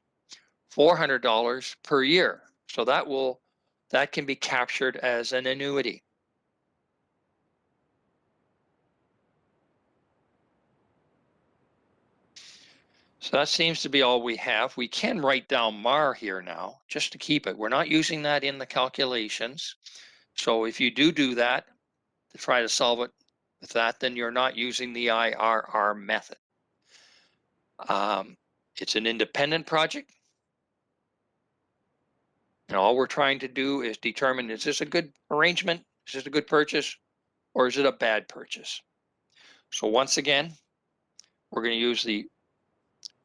$400 per year. So that can be captured as an annuity. So that seems to be all we have. We can write down MAR here now, just to keep it. We're not using that in the calculations. So if you do that, to try to solve it with that, then you're not using the IRR method. It's an independent project. And all we're trying to do is determine, is this a good arrangement? Is this a good purchase? Or is it a bad purchase? So once again, we're going to use the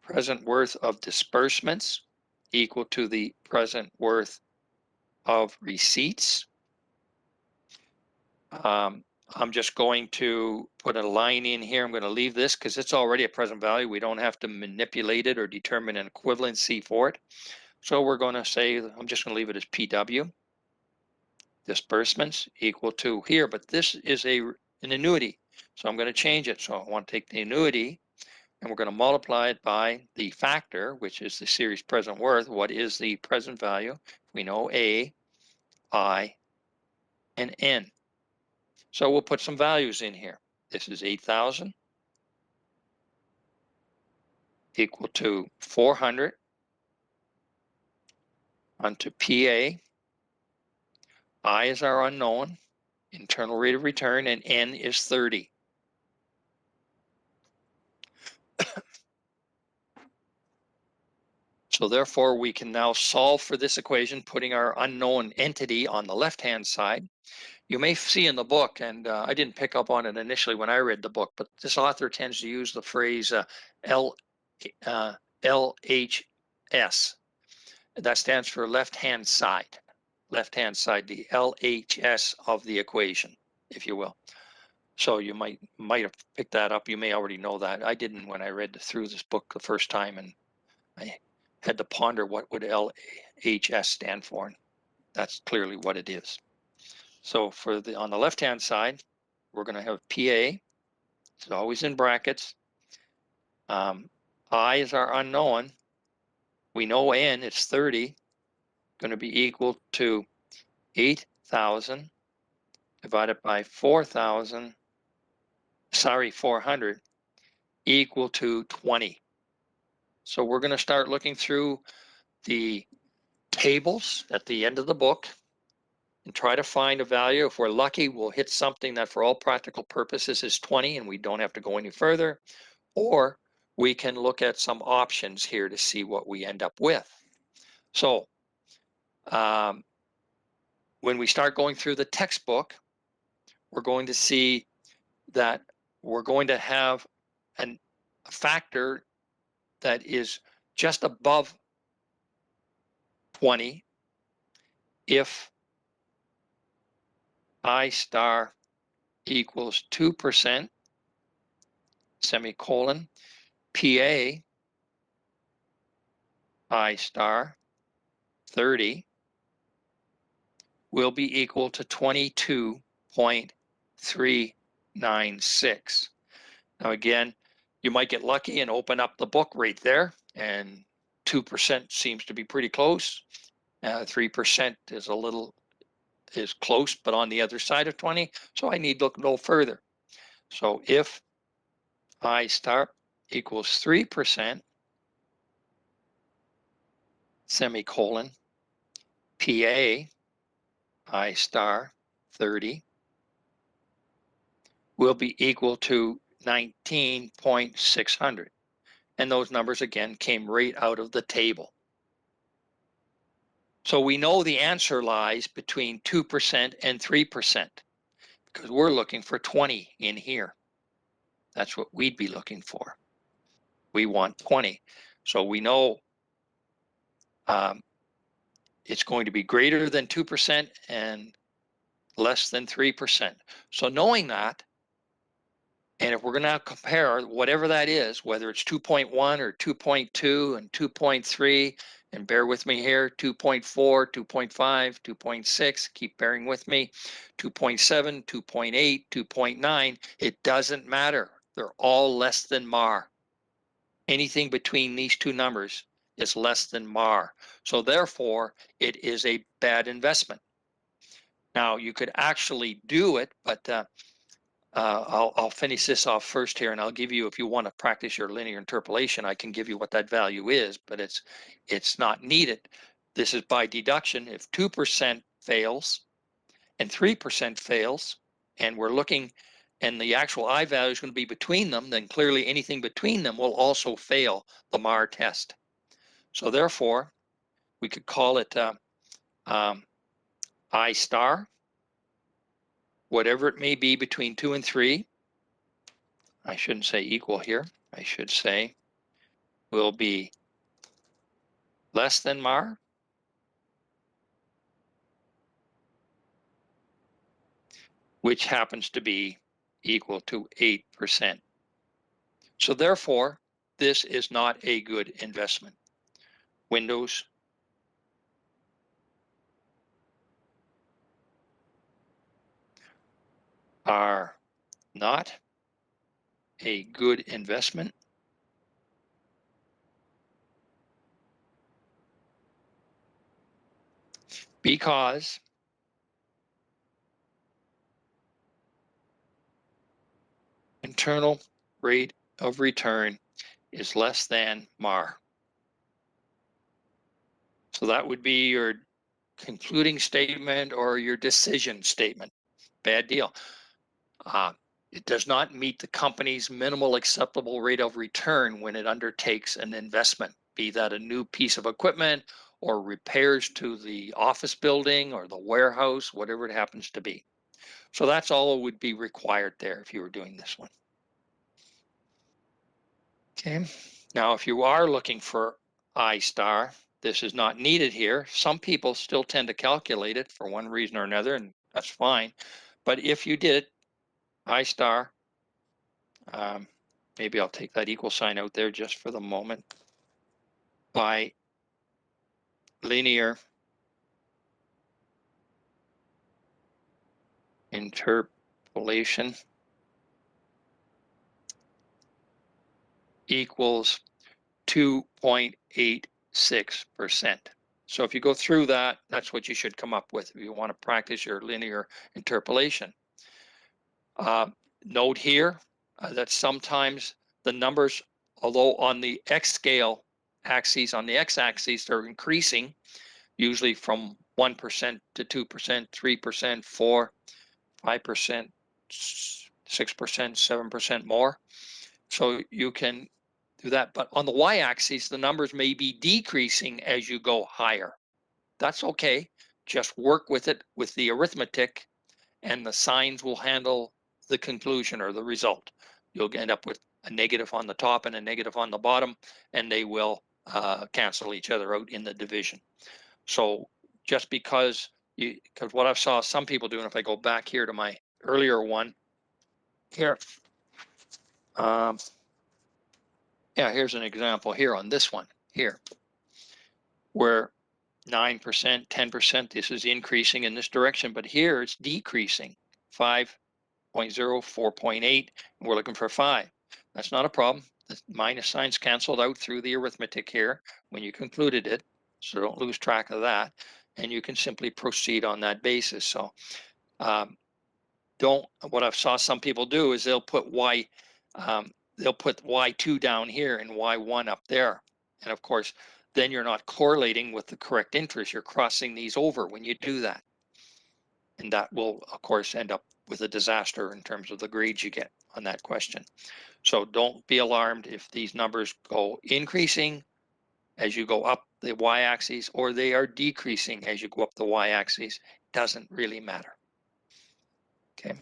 present worth of disbursements equal to the present worth of receipts. I'm just going to put a line in here. I'm going to leave this because it's already a present value. We don't have to manipulate it or determine an equivalency for it. So we're going to say, I'm just going to leave it as PW. Disbursements equal to here, but this is an annuity. So I'm going to change it. So I want to take the annuity, and we're going to multiply it by the factor, which is the series present worth. What is the present value? We know A, I, and N. So we'll put some values in here. This is 8,000 equal to 400 onto PA. I is our unknown, internal rate of return, and N is 30. So therefore, we can now solve for this equation, putting our unknown entity on the left-hand side. You may see in the book, and I didn't pick up on it initially when I read the book, but this author tends to use the phrase LHS. That stands for left-hand side. Left-hand side, the LHS of the equation, if you will. So you might have picked that up. You may already know that. I didn't when I read through this book the first time, and I had to ponder what would LHS stand for. And that's clearly what it is. So for on the left-hand side, we're going to have PA. It's always in brackets. I is our unknown. We know N, it's 30, going to be equal to 8,000 divided by 400 equal to 20. So we're going to start looking through the tables at the end of the book and try to find a value. If we're lucky, we'll hit something that for all practical purposes is 20 and we don't have to go any further. Or we can look at some options here to see what we end up with. So when we start going through the textbook, we're going to see that we're going to have a factor that is just above 20 if I star equals 2%, semicolon, PA I star 30 will be equal to 22.396. Now again, you might get lucky and open up the book right there, and 2% seems to be pretty close. 3% is a little is close, but on the other side of 20. So I need to look no further. So if I star equals 3%, semicolon, PA, I star 30 will be equal to 19,600. And those numbers again came right out of the table. So we know the answer lies between 2% and 3% because we're looking for 20 in here. That's what we'd be looking for. We want 20. So we know it's going to be greater than 2% and less than 3%. So knowing that, and if we're going to compare whatever that is, whether it's 2.1 or 2.2 and 2.3, and bear with me here, 2.4, 2.5, 2.6, keep bearing with me, 2.7, 2.8, 2.9, it doesn't matter. They're all less than MAR. Anything between these two numbers is less than MAR. So therefore, it is a bad investment. Now, you could actually do it, but I'll finish this off first here, and I'll give you, if you want to practice your linear interpolation, I can give you what that value is, but it's not needed. This is by deduction. If 2% fails and 3% fails, and we're looking, and the actual I value is going to be between them, then clearly anything between them will also fail the MAR test. So therefore, we could call it I star, whatever it may be between 2 and 3. I shouldn't say equal here. I should say will be less than MAR, which happens to be equal to 8%. So therefore, this is not a good investment. Windows are not a good investment because internal rate of return is less than MAR. So that would be your concluding statement or your decision statement. Bad deal. It does not meet the company's minimal acceptable rate of return when it undertakes an investment, be that a new piece of equipment or repairs to the office building or the warehouse, whatever it happens to be. So that's all that would be required there if you were doing this one. Okay. Now, if you are looking for I star, this is not needed here. Some people still tend to calculate it for one reason or another, and that's fine. But if you did it, I star, maybe I'll take that equal sign out there just for the moment, by linear interpolation equals 2.86%. So if you go through that, that's what you should come up with if you want to practice your linear interpolation. Note here that sometimes the numbers, although on the X scale axes, on the X axis, they're increasing, usually from 1% to 2%, 3%, 4, 5%, 6%, 7% more. So you can do that. But on the Y axis, the numbers may be decreasing as you go higher. That's okay. Just work with it with the arithmetic, and the signs will handle the conclusion or the result. You'll end up with a negative on the top and a negative on the bottom, and they will cancel each other out in the division. So just because what I saw some people doing, if I go back here to my earlier one here, yeah, here's an example here on this one here, where 9%, 10%, this is increasing in this direction, but here it's decreasing, 5.0, 4.8, and we're looking for 5. That's not a problem. The minus signs canceled out through the arithmetic here when you concluded it, so don't lose track of that. and you can simply proceed on that basis. So what I've saw some people do is they'll put they'll put Y2 down here and Y1 up there. And of course, then you're not correlating with the correct interest. You're crossing these over when you do that. And that will, of course, end up with a disaster in terms of the grades you get on that question. So don't be alarmed if these numbers go increasing as you go up the y-axis, or they are decreasing as you go up the y-axis. Doesn't really matter. Okay.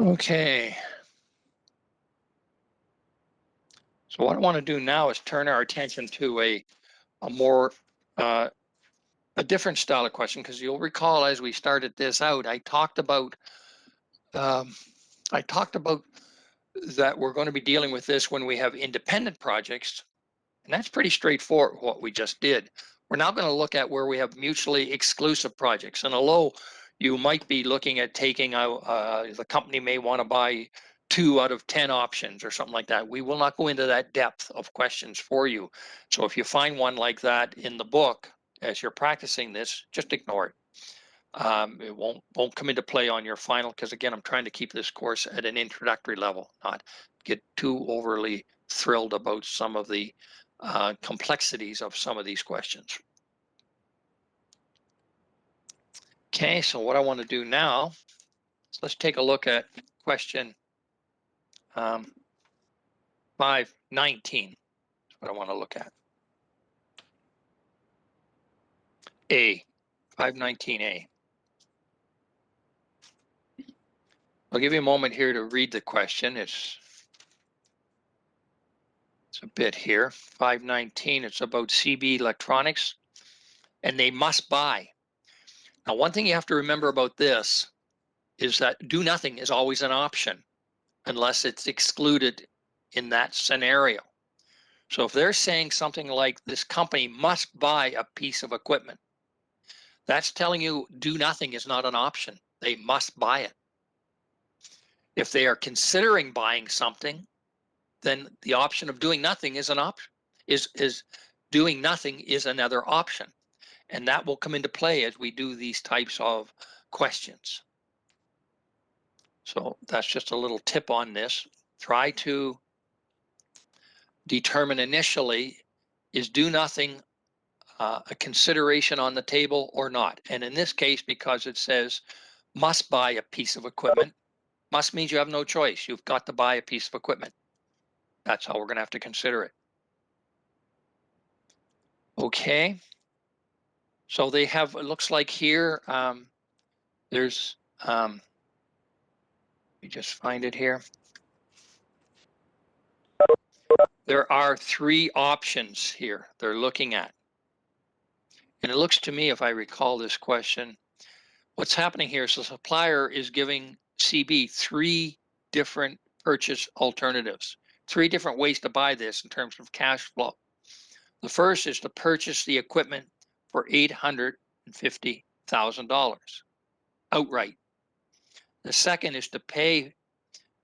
Okay. So what I want to do now is turn our attention to a more a different style of question, because you'll recall as we started this out, I talked about that we're going to be dealing with this when we have independent projects, and that's pretty straightforward what we just did. We're now going to look at where we have mutually exclusive projects, and although you might be looking at taking out, the company may want to buy 2 out of 10 options or something like that. We will not go into that depth of questions for you. So if you find one like that in the book as you're practicing this, just ignore it. It won't come into play on your final, because again, I'm trying to keep this course at an introductory level, not get too overly thrilled about some of the complexities of some of these questions. Okay, so what I want to do now is let's take a look at question 519. That's what I want to look at. A, 519A. I'll give you a moment here to read the question. It's a bit here. 519, it's about CB Electronics, and they must buy. Now, one thing you have to remember about this is that do nothing is always an option unless it's excluded in that scenario. So if they're saying something like this company must buy a piece of equipment, that's telling you do nothing is not an option. They must buy it. If they are considering buying something, then the option of doing nothing is an option. Is doing nothing is another option. And that will come into play as we do these types of questions. So that's just a little tip on this. Try to determine initially, is do nothing a consideration on the table or not? And in this case, because it says must buy a piece of equipment, must means you have no choice. You've got to buy a piece of equipment. That's how we're going to have to consider it. Okay. So they have, it looks like here, there's, let me just find it here. There are 3 options here they're looking at. And it looks to me, if I recall this question, what's happening here is the supplier is giving CB 3 different purchase alternatives, 3 different ways to buy this in terms of cash flow. The first is to purchase the equipment for $850,000 outright. The second is to pay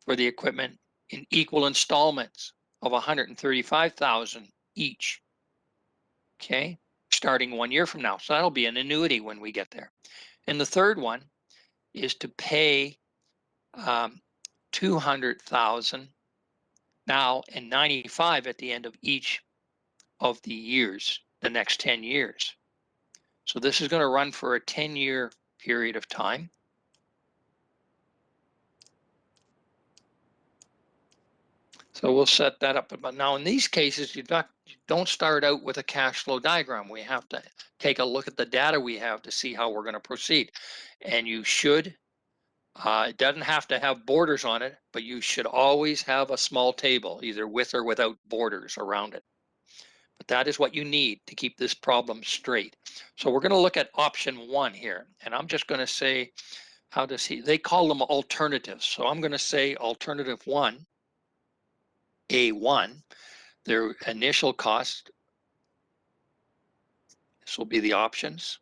for the equipment in equal installments of $135,000 each. Okay, starting 1 year from now. So that'll be an annuity when we get there. And the third one is to pay $200,000 now and $95,000 at the end of each of the years, the next 10 years. So this is going to run for a 10-year period of time. So we'll set that up. But now in these cases, you don't start out with a cash flow diagram. We have to take a look at the data we have to see how we're going to proceed. And you should, it doesn't have to have borders on it, but you should always have a small table, either with or without borders around it. But that is what you need to keep this problem straight. So we're going to look at option 1 here. And I'm just going to say, they call them alternatives. So I'm going to say alternative 1. A1, their initial cost, this will be the options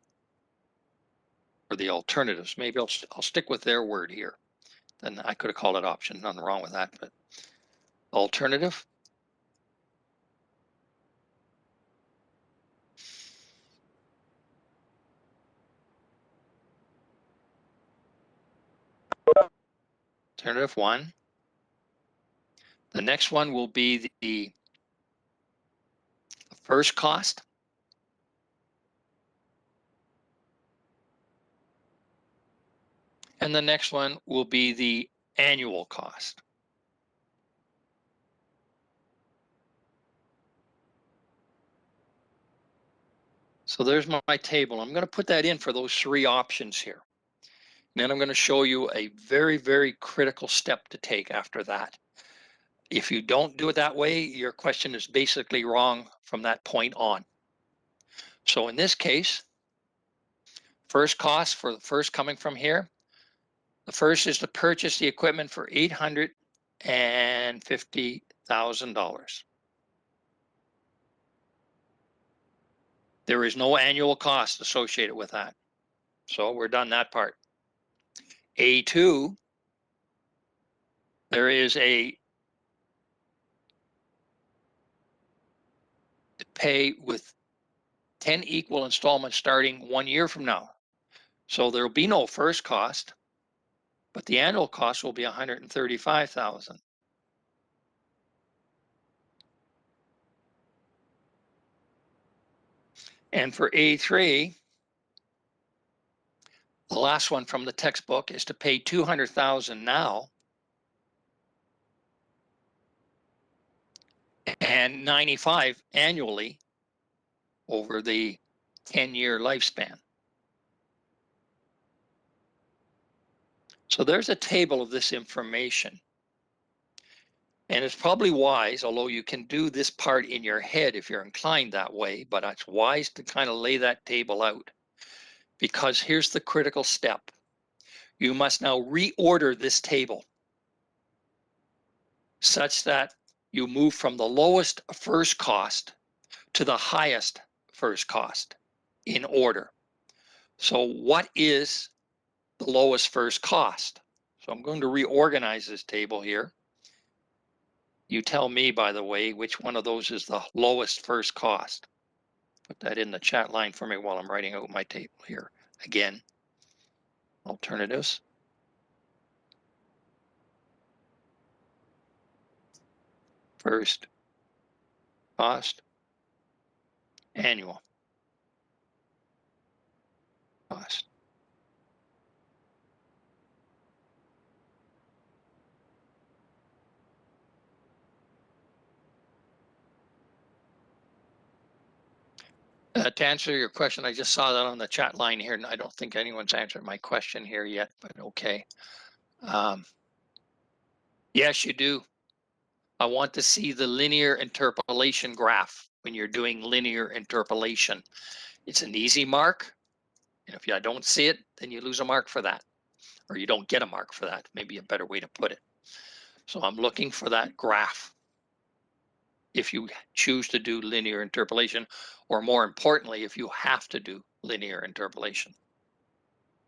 or the alternatives. Maybe I'll stick with their word here. then I could have called it option. Nothing wrong with that, but alternative. Alternative 1. The next one will be the first cost. And the next one will be the annual cost. So there's my table. I'm going to put that in for those 3 options here. And then I'm going to show you a very, very critical step to take after that. If you don't do it that way, your question is basically wrong from that point on. So in this case, first cost for the first coming from here, the first is to purchase the equipment for $850,000. There is no annual cost associated with that. So we're done that part. A2, there is a pay with 10 equal installments starting 1 year from now. So there'll be no first cost, but the annual cost will be $135,000. And for A3, the last one from the textbook is to pay $200,000 now and $95,000 annually over the 10-year lifespan. So there's a table of this information. And it's probably wise, although you can do this part in your head if you're inclined that way, but it's wise to kind of lay that table out. Because here's the critical step. You must now reorder this table such that you move from the lowest first cost to the highest first cost in order. So what is the lowest first cost? So I'm going to reorganize this table here. You tell me, by the way, which one of those is the lowest first cost. Put that in the chat line for me while I'm writing out my table here. Again, alternatives. First cost, annual cost. To answer your question, I just saw that on the chat line here, and I don't think anyone's answered my question here yet, but okay. Yes, you do. I want to see the linear interpolation graph when you're doing linear interpolation. It's an easy mark, and if I don't see it, then you lose a mark for that, or you don't get a mark for that, maybe a better way to put it. So I'm looking for that graph if you choose to do linear interpolation, or more importantly, if you have to do linear interpolation.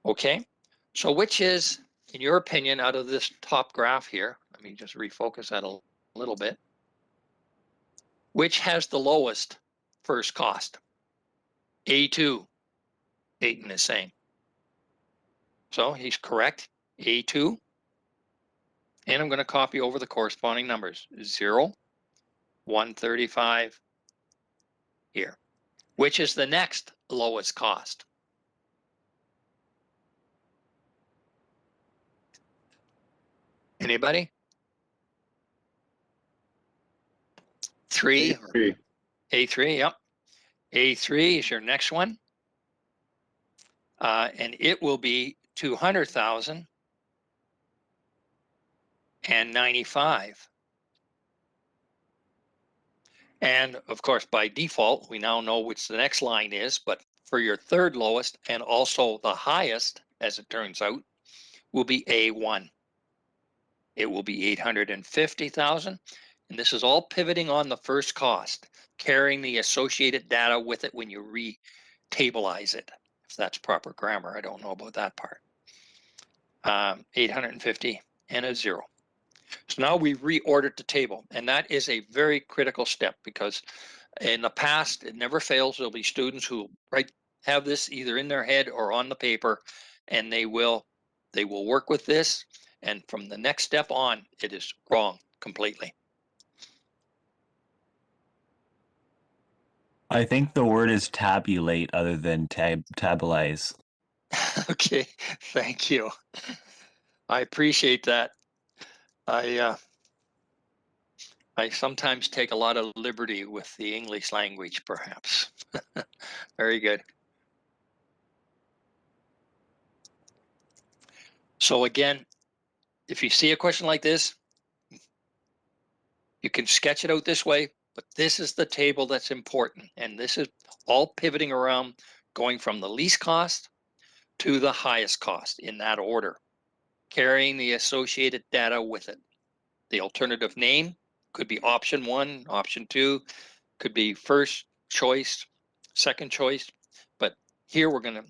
Okay, so which is, in your opinion, out of this top graph here, let me just refocus that a little bit, which has the lowest first cost? A2, Dayton is saying. So he's correct, A2. And I'm going to copy over the corresponding numbers, 0, 135 here. Which is the next lowest cost? Anybody? 3. A3, yep. A3 is your next one. And it will be 200,000 and 95. And of course, by default, we now know which the next line is, but for your third lowest and also the highest, as it turns out, will be A1. It will be 850,000. And this is all pivoting on the first cost, carrying the associated data with it when you re-tableize it. If that's proper grammar, I don't know about that part. 850 and a 0. So now we reordered the table, and that is a very critical step because in the past, it never fails. There'll be students who have this either in their head or on the paper, and they will work with this, and from the next step on, it is wrong completely. I think the word is tabulate other than tabulate. Okay, thank you. I appreciate that. I sometimes take a lot of liberty with the English language, perhaps. Very good. So again, if you see a question like this, you can sketch it out this way, but this is the table that's important. And this is all pivoting around going from the least cost to the highest cost in that order, carrying the associated data with it. The alternative name could be option 1, option 2, could be first choice, second choice, but here we're going to,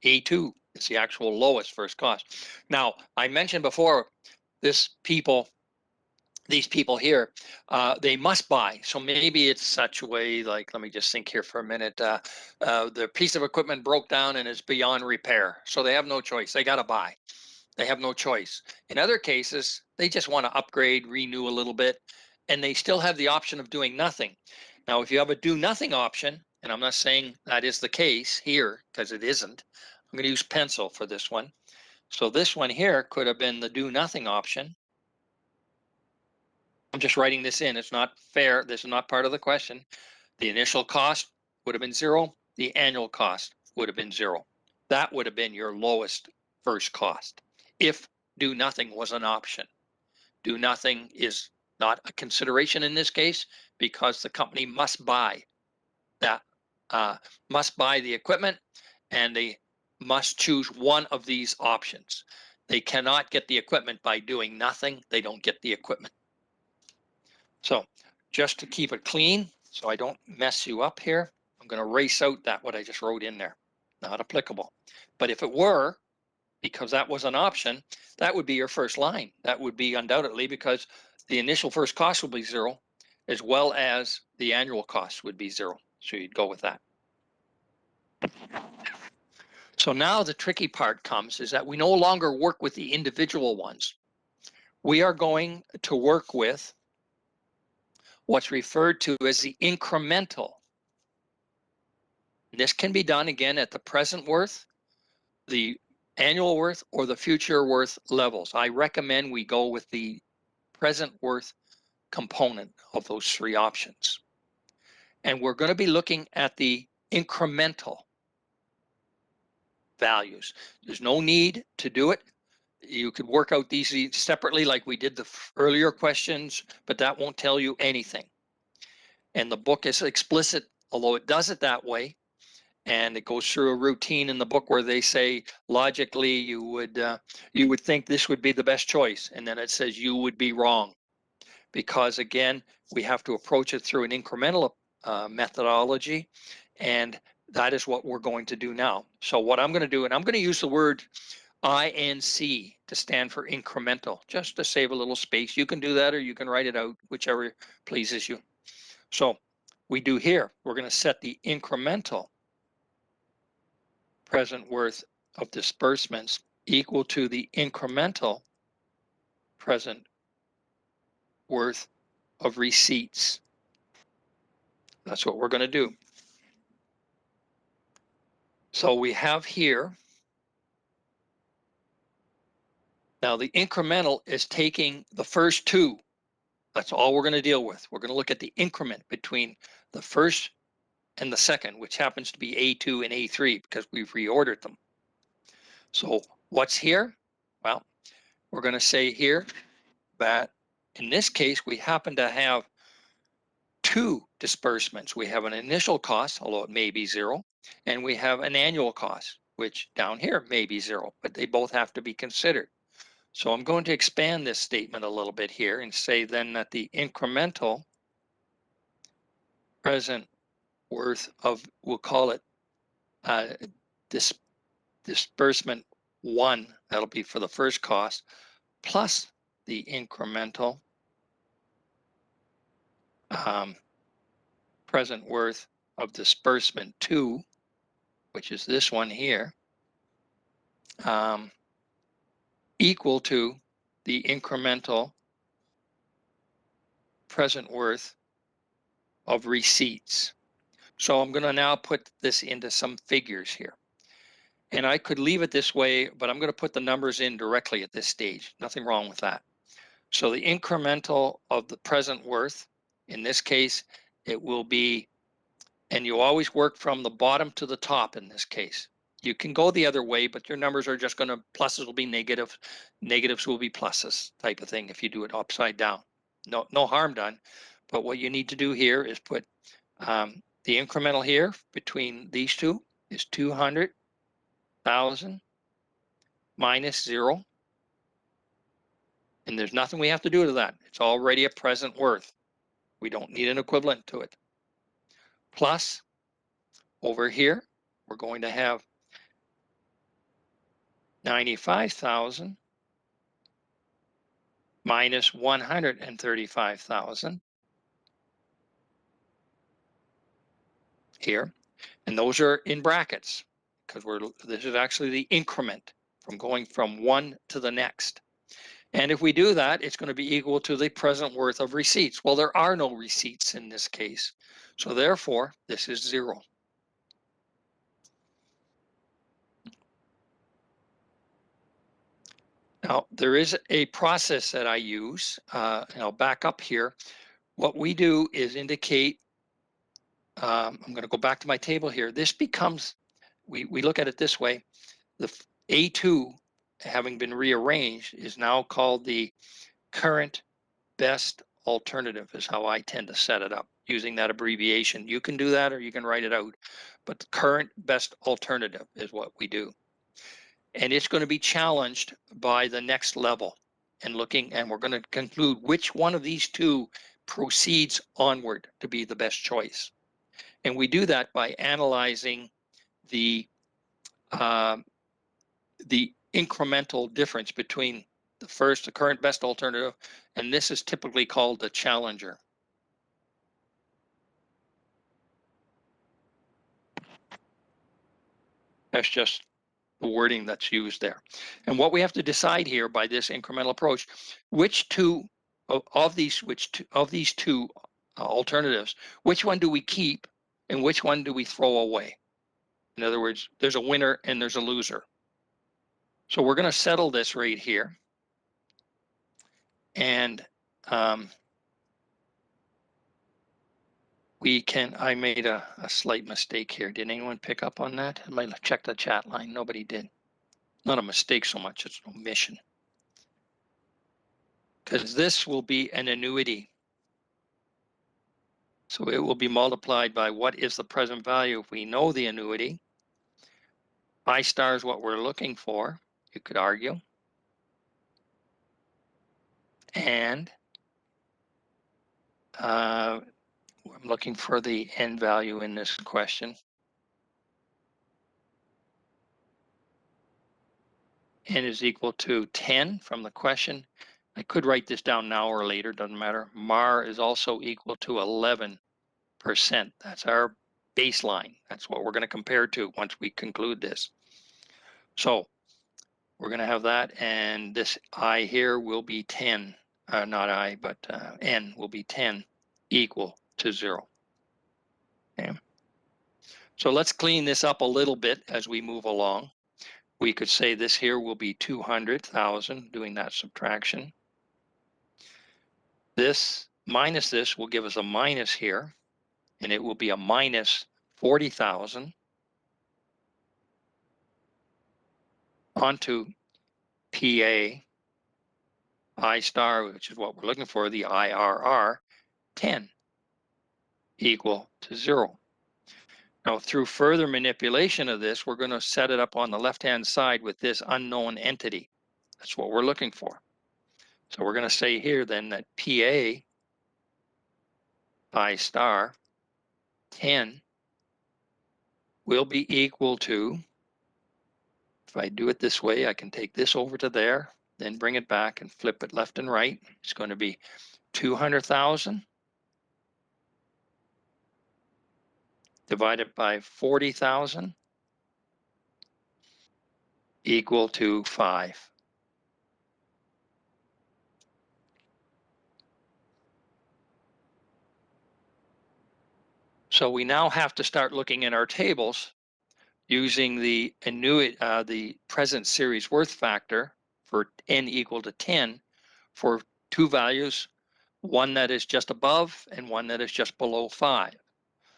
A2 is the actual lowest first cost. Now, I mentioned before, these people here, they must buy. So maybe it's such a way, like, let me just think here for a minute. The piece of equipment broke down and is beyond repair. So they have no choice. They got to buy. They have no choice. In other cases, they just want to upgrade, renew a little bit, and they still have the option of doing nothing. Now, if you have a do nothing option, and I'm not saying that is the case here, because it isn't, I'm going to use pencil for this one. So this one here could have been the do nothing option. I'm just writing this in. It's not fair. This is not part of the question. The initial cost would have been 0. The annual cost would have been 0. That would have been your lowest first cost if do nothing was an option. Do nothing is not a consideration in this case because the company must buy that, must buy the equipment, and they must choose one of these options. They cannot get the equipment by doing nothing. They don't get the equipment. So just to keep it clean, so I don't mess you up here, I'm going to erase out that what I just wrote in there. Not applicable. But if it were, because that was an option, that would be your first line. That would be undoubtedly because the initial first cost would be 0, as well as the annual cost would be 0. So you'd go with that. So now the tricky part comes is that we no longer work with the individual ones. We are going to work with what's referred to as the incremental. This can be done again at the present worth, the annual worth, or the future worth levels. I recommend we go with the present worth component of those 3 options. And we're going to be looking at the incremental values. There's no need to do it. You could work out these separately like we did the earlier questions, but that won't tell you anything. And the book is explicit, although it does it that way. And it goes through a routine in the book where they say logically you would think this would be the best choice, and then it says you would be wrong, because again we have to approach it through an incremental methodology, and that is what we're going to do now. So what I'm going to do, and I'm going to use the word INC to stand for incremental, just to save a little space. You can do that or you can write it out, whichever pleases you. So we do here, we're going to set the incremental present worth of disbursements equal to the incremental present worth of receipts. That's what we're going to do. So we have here, now the incremental is taking the first 2. That's all we're going to deal with. We're going to look at the increment between the first and the second, which happens to be A2 and A3 because we've reordered them. So what's here? Well, we're going to say here that in this case, we happen to have 2 disbursements. We have an initial cost, although it may be 0, and we have an annual cost, which down here may be 0, but they both have to be considered. So I'm going to expand this statement a little bit here and say then that the incremental present worth of, we'll call it disbursement 1, that'll be for the first cost, plus the incremental present worth of disbursement 2, which is this one here, equal to the incremental present worth of receipts. So I'm going to now put this into some figures here. And I could leave it this way, but I'm going to put the numbers in directly at this stage. Nothing wrong with that. So the incremental of the present worth, in this case, it will be, and you always work from the bottom to the top in this case. You can go the other way, but your numbers are just going to, pluses will be negative, negatives will be pluses type of thing if you do it upside down. No harm done. But what you need to do here is put the incremental here between these two is 200,000 minus 0. And there's nothing we have to do to that. It's already a present worth. We don't need an equivalent to it. Plus, over here, we're going to have 95,000 minus 135,000 here. And those are in brackets because this is actually the increment from going from one to the next. And if we do that, it's going to be equal to the present worth of receipts. Well, there are no receipts in this case. So therefore, this is 0. Now, there is a process that I use, and I'll back up here. What we do is indicate, I'm going to go back to my table here. This becomes, we look at it this way. The A2, having been rearranged, is now called the current best alternative, is how I tend to set it up, using that abbreviation. You can do that or you can write it out, but the current best alternative is what we do. And it's going to be challenged by the next level and we're going to conclude which one of these two proceeds onward to be the best choice. And we do that by analyzing the incremental difference between the current best alternative, and this is typically called the challenger. That's just the wording that's used there. And what we have to decide here by this incremental approach, which two of these two alternatives, which one do we keep and which one do we throw away? In other words, there's a winner and there's a loser. So we're going to settle this right here. And I made a slight mistake here. Did anyone pick up on that? I might check the chat line. Nobody did. Not a mistake so much, it's an omission. Because this will be an annuity. So it will be multiplied by what is the present value if we know the annuity. I star is what we're looking for, you could argue. And I'm looking for the end value in this question. N is equal to 10 from the question. I could write this down now or later, doesn't matter. MAR is also equal to 11%. That's our baseline. That's what we're going to compare to once we conclude this. So we're going to have that, and this I here will be 10, not I, but N will be 10 equal to 0. Okay. So let's clean this up a little bit as we move along. We could say this here will be 200,000, doing that subtraction. This minus this will give us a minus here, and it will be a minus 40,000 onto PA I star, which is what we're looking for, the IRR, 10 equal to 0. Now, through further manipulation of this, we're going to set it up on the left-hand side with this unknown entity. That's what we're looking for. So we're going to say here then that PA I star 10 will be equal to, if I do it this way, I can take this over to there, then bring it back and flip it left and right. It's going to be 200,000 divided by 40,000 equal to 5. So we now have to start looking at our tables using the present series worth factor for n equal to 10 for two values, one that is just above and one that is just below 5.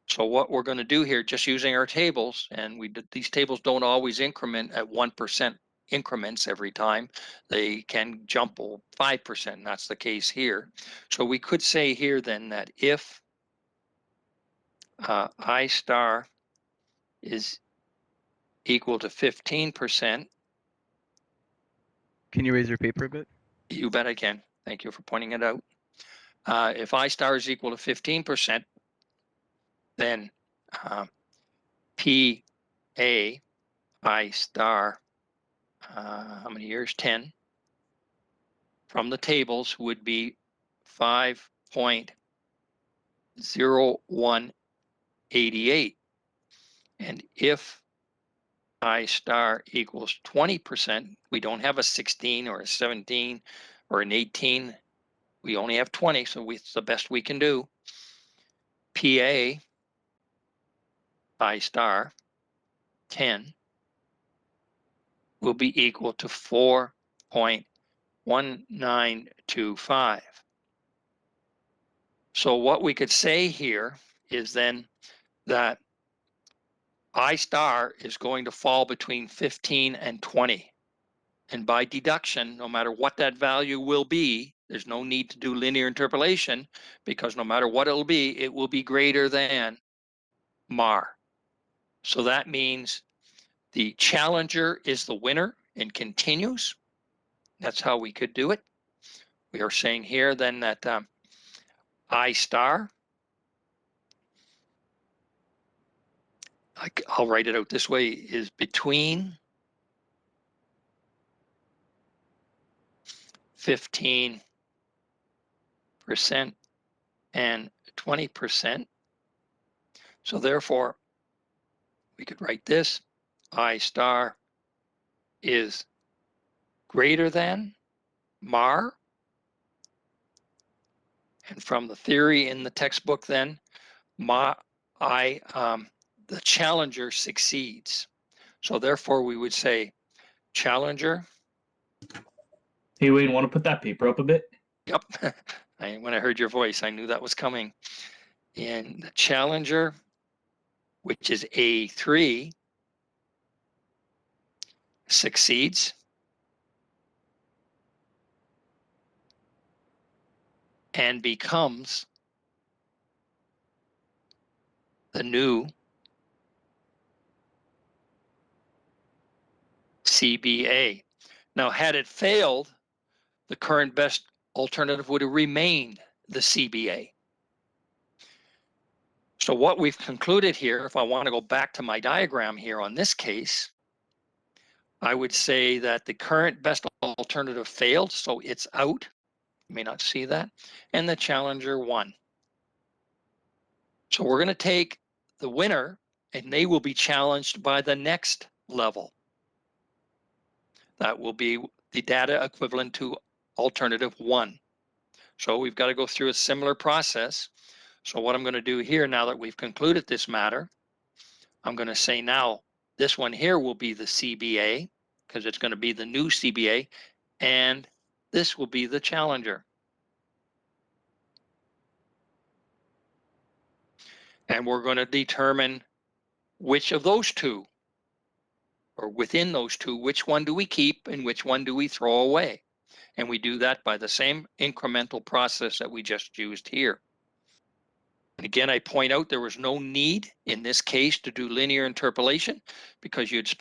So what we're going to do here, just using our tables, and these tables don't always increment at 1% increments every time. They can jump 5%, and that's the case here. So we could say here then that if I star is equal to 15%. Can you raise your paper a bit? You bet I can. Thank you for pointing it out. If I star is equal to 15%, then PA I star, how many years? 10, from the tables would be 5.0188. And if I star equals 20%, we don't have a 16 or a 17 or an 18. We only have 20, so it's the best we can do. PA I star 10 will be equal to 4.1925. So what we could say here is then that I star is going to fall between 15 and 20. And by deduction, no matter what that value will be, there's no need to do linear interpolation, because no matter what it will be greater than MAR. So that means the challenger is the winner and continues. That's how we could do it. We are saying here then that I star, I'll write it out this way, is between 15% and 20%. So therefore, we could write this, I star is greater than MAR. And from the theory in the textbook then, the challenger succeeds. So therefore we would say challenger. Hey, Wayne, want to put that paper up a bit? Yep. When I heard your voice, I knew that was coming. And the challenger, which is A3, succeeds. And becomes the new CBA. Now, had it failed, the current best alternative would have remained the CBA. So what we've concluded here, if I want to go back to my diagram here on this case, I would say that the current best alternative failed, so it's out. You may not see that. And the challenger won. So we're going to take the winner, and they will be challenged by the next level. That will be the data equivalent to alternative 1. So we've got to go through a similar process. So what I'm going to do here, now that we've concluded this matter, I'm going to say now this one here will be the CBA, because it's going to be the new CBA, and this will be the challenger. And we're going to determine which of those two, or within those two, which one do we keep and which one do we throw away? And we do that by the same incremental process that we just used here. And again, I point out there was no need in this case to do linear interpolation, because you'd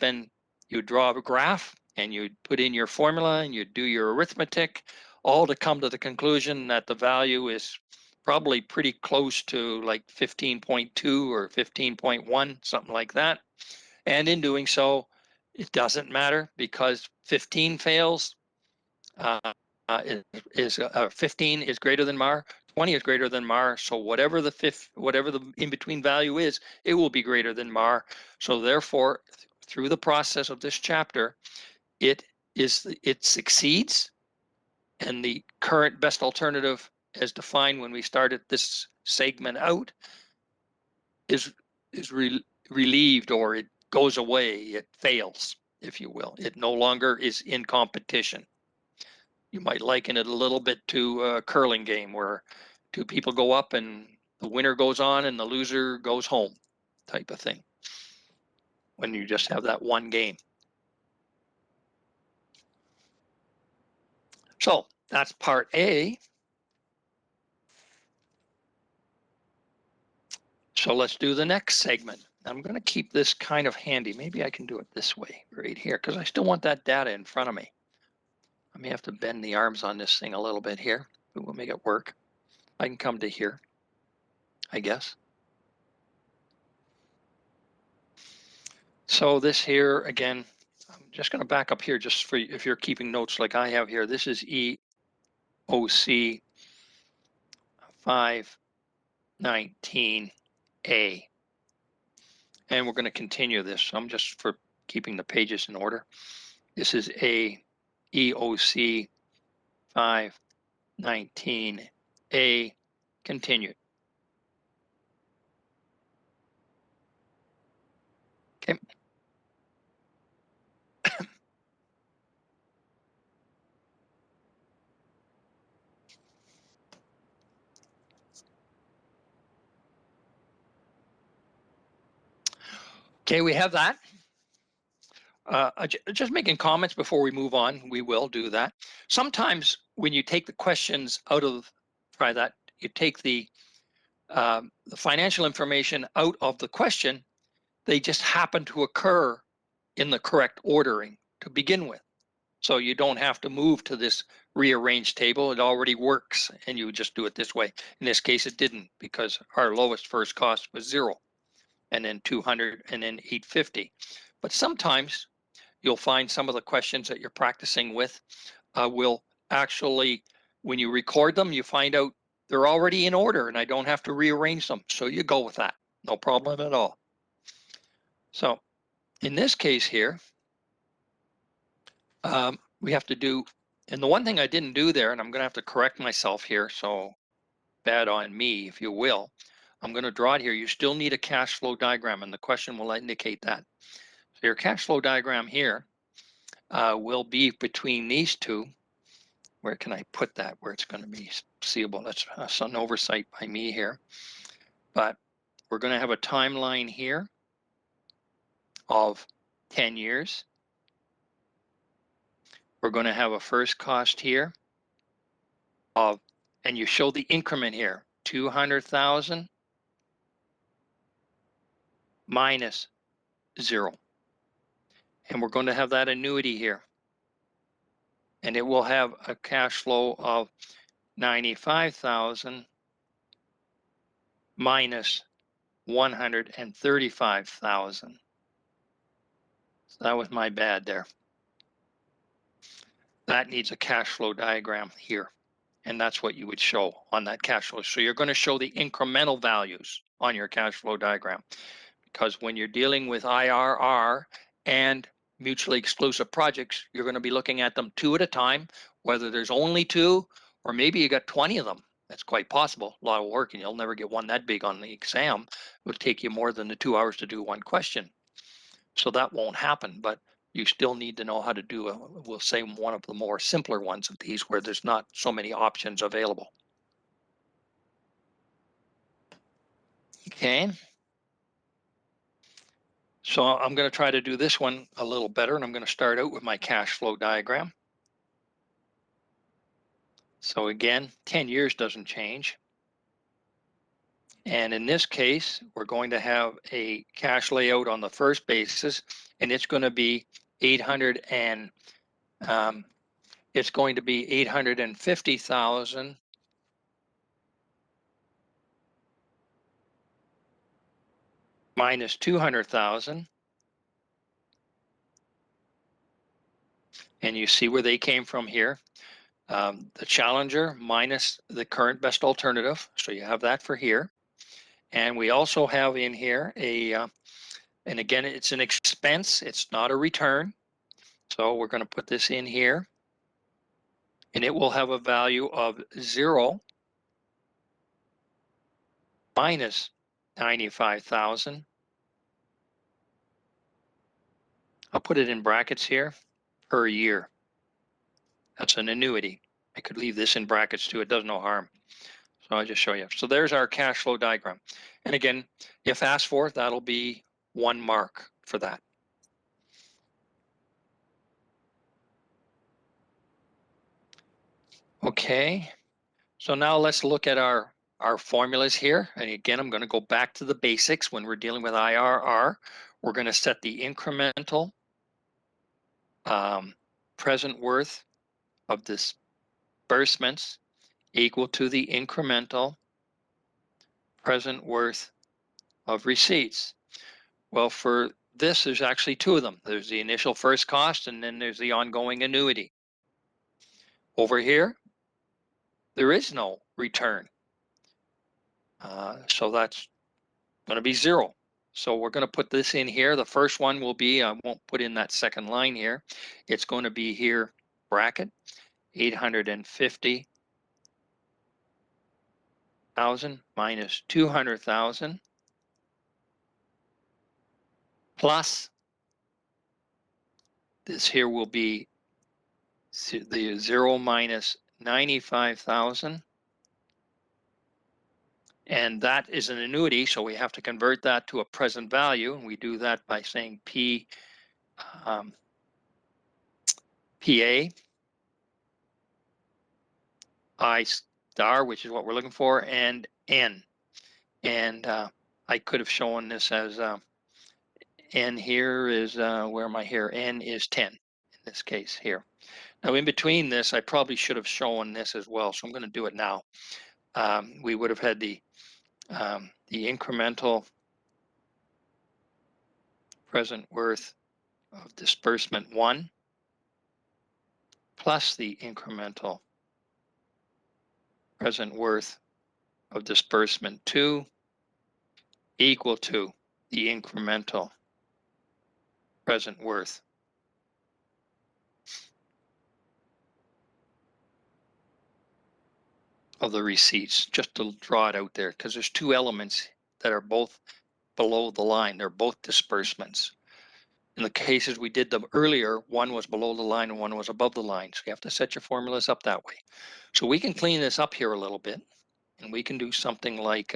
draw a graph and you'd put in your formula and you'd do your arithmetic, all to come to the conclusion that the value is probably pretty close to like 15.2 or 15.1, something like that. And in doing so, it doesn't matter, because 15 fails, is 15 is greater than MAR, 20 is greater than MAR. So whatever the in between value is, it will be greater than MAR. So therefore, through the process of this chapter, it succeeds, and the current best alternative, as defined when we started this segment out, is relieved, or it goes away. It fails, if you will. It no longer is in competition. You might liken it a little bit to a curling game where two people go up and the winner goes on and the loser goes home, type of thing, when you just have that one game. So that's part A. So let's do the next segment. I'm going to keep this kind of handy. Maybe I can do it this way right here, because I still want that data in front of me. I may have to bend the arms on this thing a little bit here, but we'll make it work. I can come to here, I guess. So this here, again, I'm just going to back up here just for if you're keeping notes like I have here. This is EOC 519A. And we're going to continue this. So I'm just for keeping the pages in order. This is EOC 519A, continued. Okay. Okay, we have that. Just making comments before we move on. We will do that. Sometimes when you take the questions out of, try that, you take the financial information out of the question, they just happen to occur in the correct ordering to begin with. So you don't have to move to this rearranged table. It already works, and you just do it this way. In this case, it didn't, because our lowest first cost was 0, and then 200, and then 850. But sometimes you'll find some of the questions that you're practicing with will actually, when you record them, you find out they're already in order and I don't have to rearrange them. So you go with that. No problem at all. So in this case here, we have to do, and the one thing I didn't do there, and I'm going to have to correct myself here, so bad on me, if you will. I'm going to draw it here. You still need a cash flow diagram, and the question will indicate that. So your cash flow diagram here will be between these two. Where can I put that where it's going to be seeable? That's an oversight by me here. But we're going to have a timeline here of 10 years. We're going to have a first cost here of, and you show the increment here, 200,000 minus 0. And we're going to have that annuity here. And it will have a cash flow of 95,000 minus 135,000. So that was my bad there. That needs a cash flow diagram here. And that's what you would show on that cash flow. So you're going to show the incremental values on your cash flow diagram. Because when you're dealing with IRR and mutually exclusive projects, you're going to be looking at them 2 at a time, whether there's only 2 or maybe you got 20 of them. That's quite possible. A lot of work, and you'll never get one that big on the exam. It would take you more than the 2 hours to do one question. So that won't happen, but you still need to know how to do, we'll say, one of the more simpler ones of these where there's not so many options available. Okay. So I'm going to try to do this one a little better, and I'm going to start out with my cash flow diagram. So again, 10 years doesn't change. And in this case, we're going to have a cash layout on the first basis, and it's going to be 850,000 minus 200,000. And you see where they came from here. The Challenger minus the current best alternative. So you have that for here. And we also have in here and again, it's an expense. It's not a return. So we're going to put this in here. And it will have a value of 0 minus 95,000. I'll put it in brackets here, per year. That's an annuity. I could leave this in brackets too. It does no harm. So I'll just show you. So there's our cash flow diagram. And again, if asked for, that'll be 1 mark for that. Okay, so now let's look at our formulas here. And again, I'm going to go back to the basics when we're dealing with IRR. We're going to set the incremental present worth of disbursements equal to the incremental present worth of receipts. Well, for this, there's actually 2 of them. There's the initial first cost, and then there's the ongoing annuity. Over here, there is no return. So that's going to be 0. So we're going to put this in here. The first one will be, I won't put in that second line here. It's going to be here, bracket, 850,000 minus 200,000 plus this here will be the 0 minus 95,000. And that is an annuity, so we have to convert that to a present value, and we do that by saying PA, I star, which is what we're looking for, and N. And I could have shown this as N here is, where am I here? N is 10 in this case here. Now in between this, I probably should have shown this as well, so I'm going to do it now. We would have had the incremental present worth of disbursement 1 plus the incremental present worth of disbursement 2 equal to the incremental present worth of the receipts, just to draw it out there, because there's 2 elements that are both below the line. They're both disbursements. In the cases we did them earlier, one was below the line and one was above the line. So you have to set your formulas up that way. So we can clean this up here a little bit, and we can do something like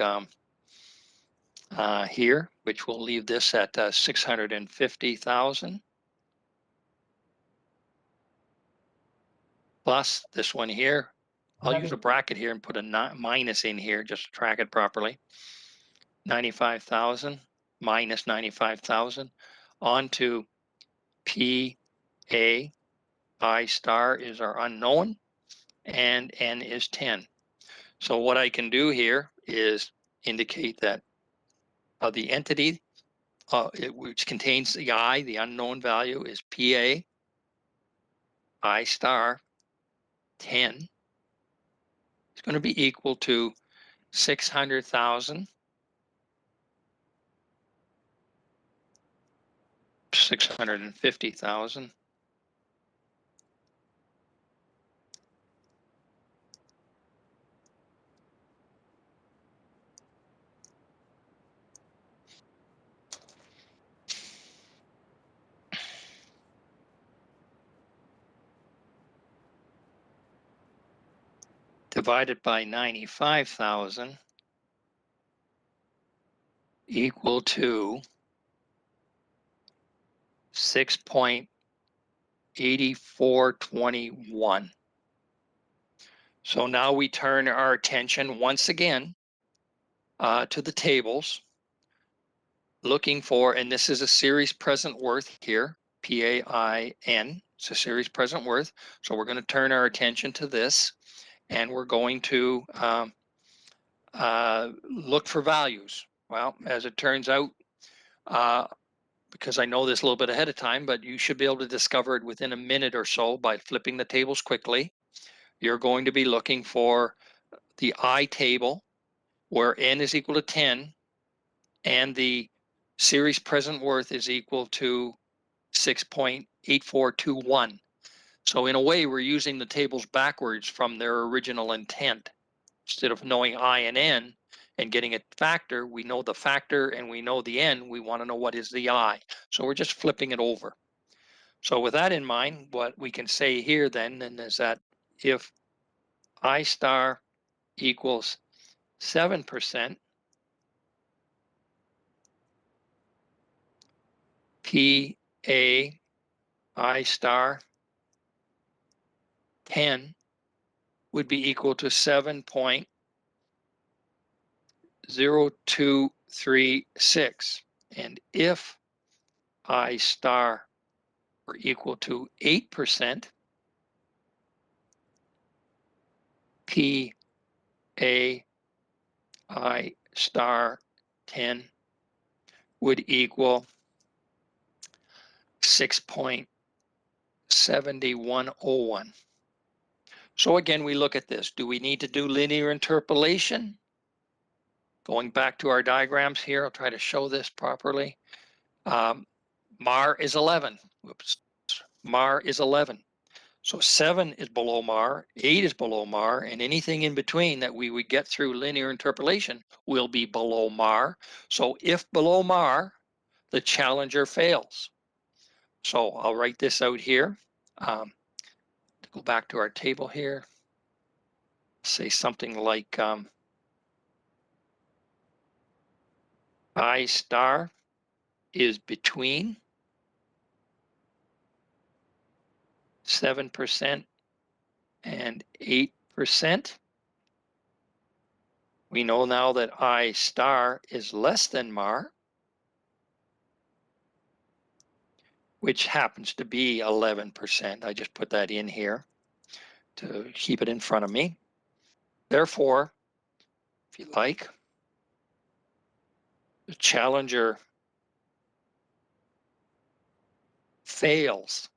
here, which we'll leave this at 650,000 plus this one here. I'll use a bracket here and put a minus in here just to track it properly. 95,000 minus 95,000 onto PA. I star is our unknown, and N is 10. So what I can do here is indicate that the entity which contains the I, the unknown value, is PA I star 10. It's going to be equal to 600,000 650,000 divided by 95,000 equal to 6.8421. So now we turn our attention once again to the tables, looking for, and this is a series present worth here, PAIN. It's a series present worth. So we're going to turn our attention to this, and we're going to look for values. Well, as it turns out, because I know this a little bit ahead of time, but you should be able to discover it within a minute or so by flipping the tables quickly. you're going to be looking for the I table where n is equal to 10 and the series present worth is equal to 6.8421. So in a way, we're using the tables backwards from their original intent. Instead of knowing I and n and getting a factor, we know the factor and we know the n. We want to know what is the I. So we're just flipping it over. So with that in mind, what we can say here then is that if I star equals 7%, P A I star 10 would be equal to 7.0236. And if I star were equal to 8%, P A I star 10 would equal 6.7101. So again, we look at this. Do we need to do linear interpolation? Going back to our diagrams here, I'll try to show this properly. MAR is 11. Whoops. MAR is 11. So 7 is below MAR, 8 is below MAR, and anything in between that we would get through linear interpolation will be below MAR. So if below MAR, the challenger fails. So I'll write this out here. To go back to our table here, say something like I star is between 7% and 8%. We know now that I star is less than MAR, which happens to be 11%. I just put that in here to keep it in front of me. Therefore, if you like, the challenger fails.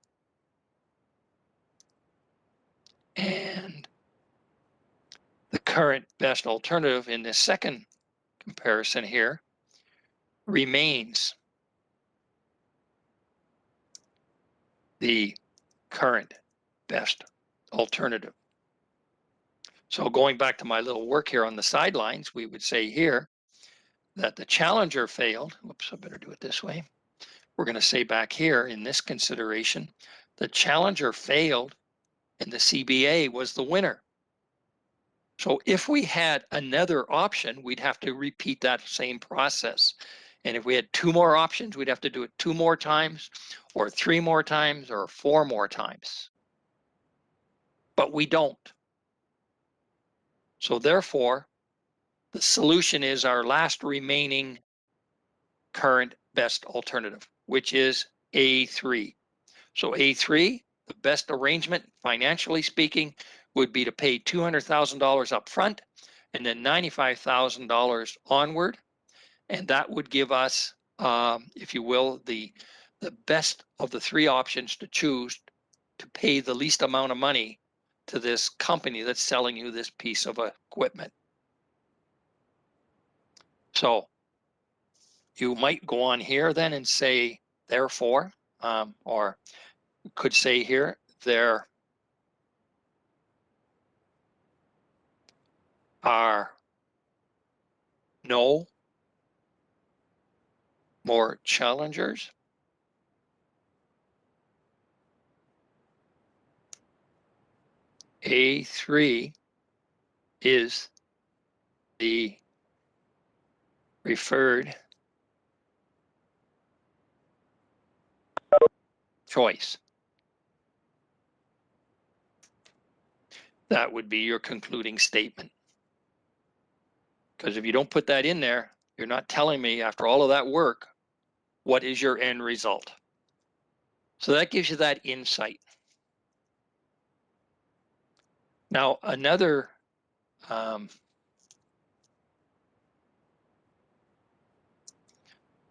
And the current best alternative in this second comparison here remains the current best alternative. So going back to my little work here on the sidelines, we would say here that the challenger failed. Whoops, I better do it this way. We're going to say back here in this consideration, the challenger failed and the CBA was the winner. So if we had another option, we'd have to repeat that same process. And if we had 2 more options, we'd have to do it 2 more times or 3 more times or 4 more times. But we don't. So therefore, the solution is our last remaining current best alternative, which is A3. So A3, the best arrangement, financially speaking, would be to pay $200,000 up front and then $95,000 onward. And that would give us, if you will, the best of the 3 options to choose to pay the least amount of money to this company that's selling you this piece of equipment. So you might go on here then and say, therefore, or could say here, there are no more challengers. A3 is the preferred choice. That would be your concluding statement. Because if you don't put that in there, you're not telling me after all of that work, what is your end result? So that gives you that insight. Now, another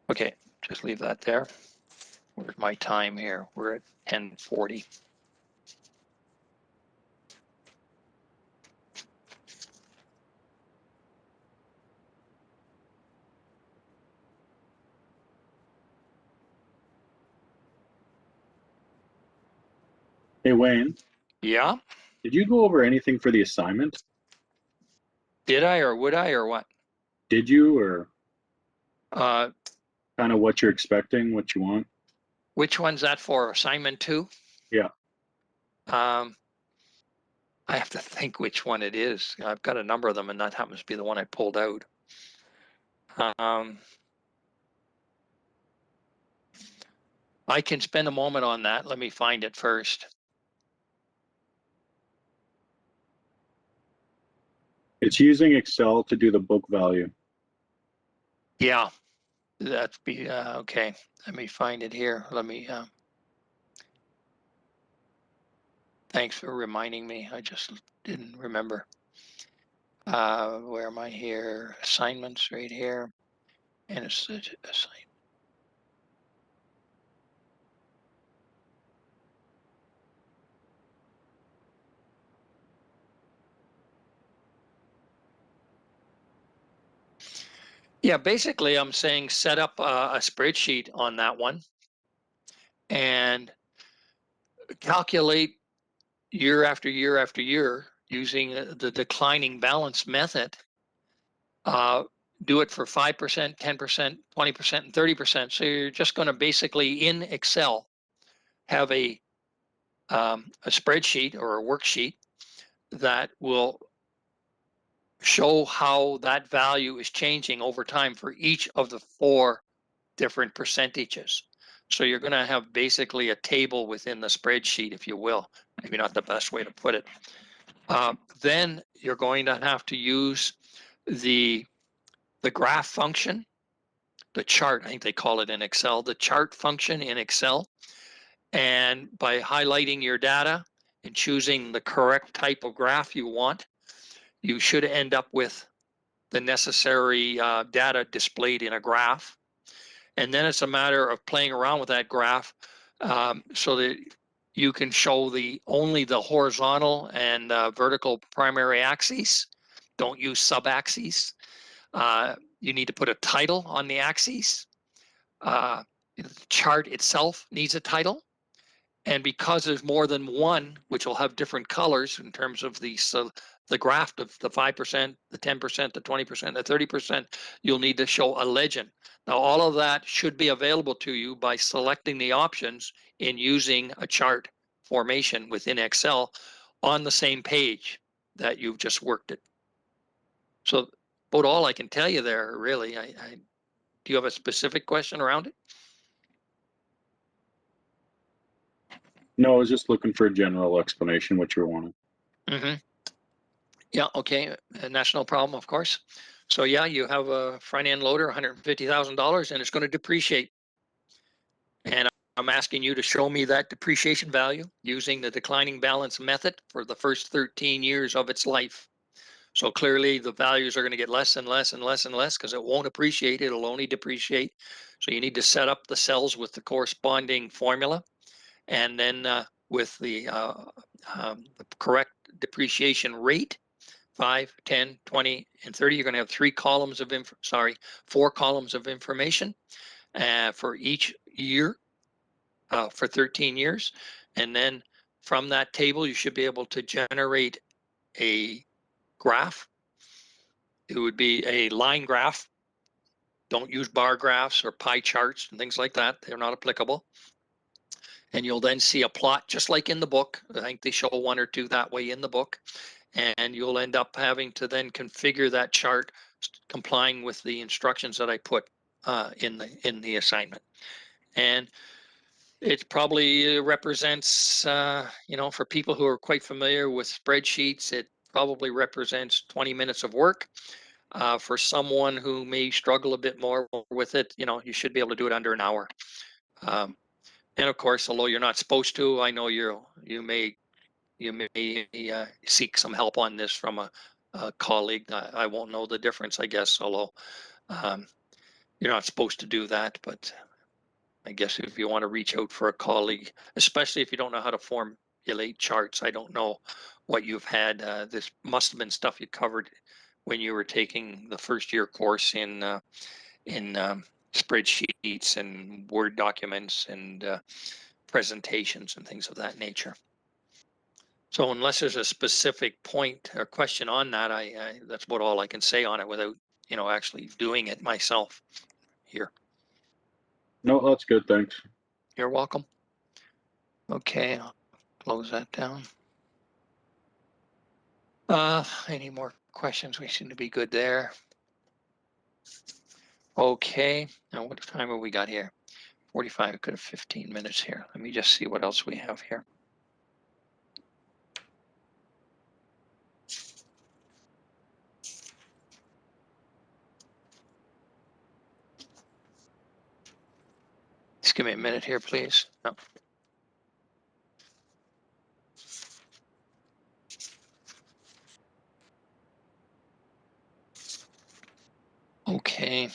okay, just leave that there. Where's my time here? We're at 10:40. Hey, Wayne, Yeah, did you go over anything for the assignment? did I or would I or what? Did you, or Uh, kind of what you're expecting, what you want? which one's that for? Assignment 2? Yeah. Um, I have to think which one it is. I've got a number of them, and that happens to be the one I pulled out. I can spend a moment on that. Let me find it first. It's using Excel to do the book value. Yeah, that's be okay. Let me find it here. Let me. Thanks for reminding me. I just didn't remember. Where am I here? Assignments right here, and it's assign. Yeah, basically, I'm saying set up a spreadsheet on that one and calculate year after year after year using the declining balance method. Do it for 5%, 10%, 20%, and 30%. So you're just going to basically in Excel have a spreadsheet or a worksheet that will show how that value is changing over time for each of the 4 different percentages. So you're going to have basically a table within the spreadsheet, if you will. Maybe not the best way to put it. Then you're going to have to use the graph function, the chart, I think they call it in Excel, the chart function in Excel. And by highlighting your data and choosing the correct type of graph you want, you should end up with the necessary data displayed in a graph. And then it's a matter of playing around with that graph so that you can show only the horizontal and vertical primary axes. Don't use sub-axes. You need to put a title on the axes. The chart itself needs a title. And because there's more than one, which will have different colors in terms of the graph of the 5%, the 10%, the 20%, the 30%, you'll need to show a legend. Now, all of that should be available to you by selecting the options in using a chart formation within Excel on the same page that you've just worked it. So about all I can tell you there, really. Do you have a specific question around it? No, I was just looking for a general explanation, what you were wanting. Mm-hmm. Yeah, okay. National problem, of course. So yeah, you have a front end loader, $150,000, and it's going to depreciate. And I'm asking you to show me that depreciation value using the declining balance method for the first 13 years of its life. So clearly the values are going to get less and less and less and less because it won't appreciate. It'll only depreciate. So you need to set up the cells with the corresponding formula. And then with the correct depreciation rate, 5, 10, 20, and 30, you're going to have 4 columns of information for each year for 13 years. And then from that table, you should be able to generate a graph. It would be a line graph. Don't use bar graphs or pie charts and things like that. They're not applicable. And you'll then see a plot just like in the book. I think they show 1 or 2 that way in the book. And you'll end up having to then configure that chart complying with the instructions that I put in the assignment. And it probably represents, for people who are quite familiar with spreadsheets, it probably represents 20 minutes of work. For someone who may struggle a bit more with it, you should be able to do it under an hour. And of course, although you're not supposed to, I know you may seek some help on this from a colleague. I won't know the difference, I guess, although you're not supposed to do that. But I guess if you want to reach out for a colleague, especially if you don't know how to formulate charts, I don't know what you've had. This must have been stuff you covered when you were taking the first year course in spreadsheets and Word documents and presentations and things of that nature. So unless there's a specific point or question on that, that's about all I can say on it without, actually doing it myself here. No, that's good, thanks. You're welcome. Okay, I'll close that down. Any more questions? We seem to be good there. Okay, now what time have we got here? 45, could have 15 minutes here. Let me just see what else we have here. Just give me a minute here, please. No. Okay.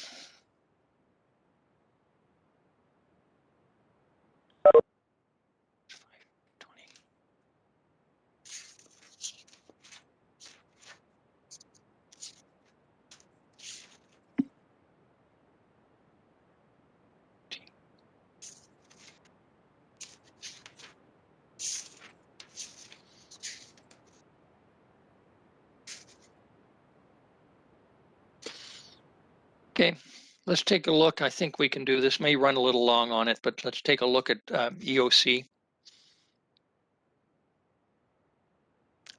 Okay, let's take a look. I think we can do this. May run a little long on it, but let's take a look at EOC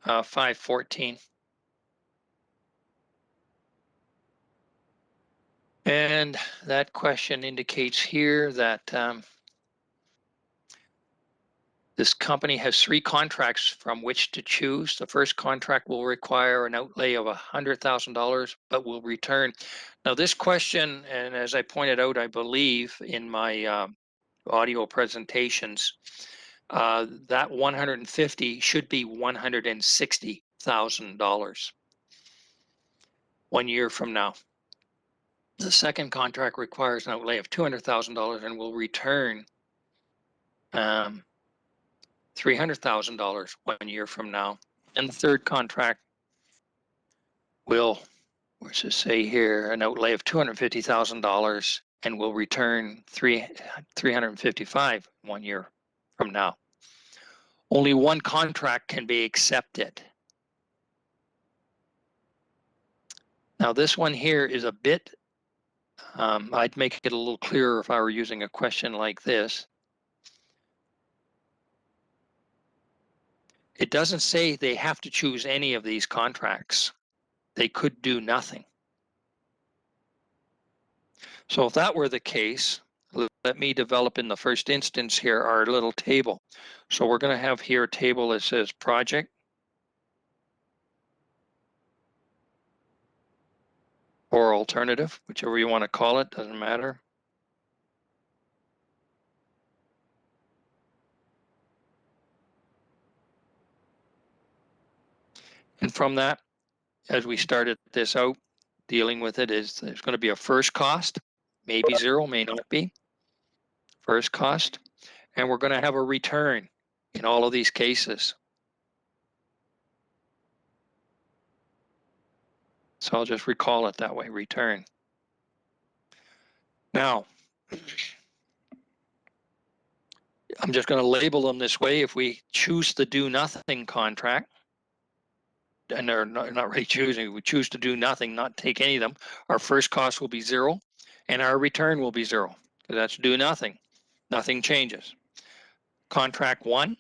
514. And that question indicates here that this company has 3 contracts from which to choose. The first contract will require an outlay of $100,000, but will return. Now this question, and as I pointed out, I believe in my audio presentations, that 150 should be $160,000 1 year from now. The second contract requires an outlay of $200,000 and will return $300,000 1 year from now. And the third contract will, where's it say here, an outlay of $250,000 and will return $355,000 1 year from now. Only one contract can be accepted. Now this one here is a bit, I'd make it a little clearer if I were using a question like this. It doesn't say they have to choose any of these contracts. They could do nothing. So if that were the case, let me develop in the first instance here our little table. So we're going to have here a table that says project, or alternative, whichever you want to call it, doesn't matter. And from that, as we started this out, dealing with it is there's going to be a first cost, maybe zero, may not be. First cost, and we're going to have a return in all of these cases. So I'll just recall it that way, return. Now, I'm just going to label them this way. If we choose the do nothing contract, and they're not really choosing, we choose to do nothing, not take any of them, our first cost will be zero, and our return will be zero, because that's do nothing. Nothing changes. Contract 1,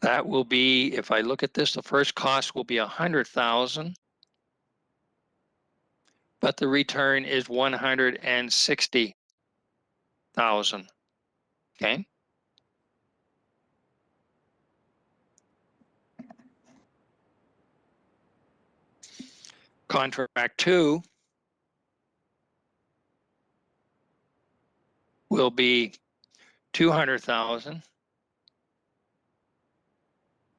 that will be, if I look at this, the first cost will be 100,000, but the return is 160,000. Okay. Contract 2 will be 200,000,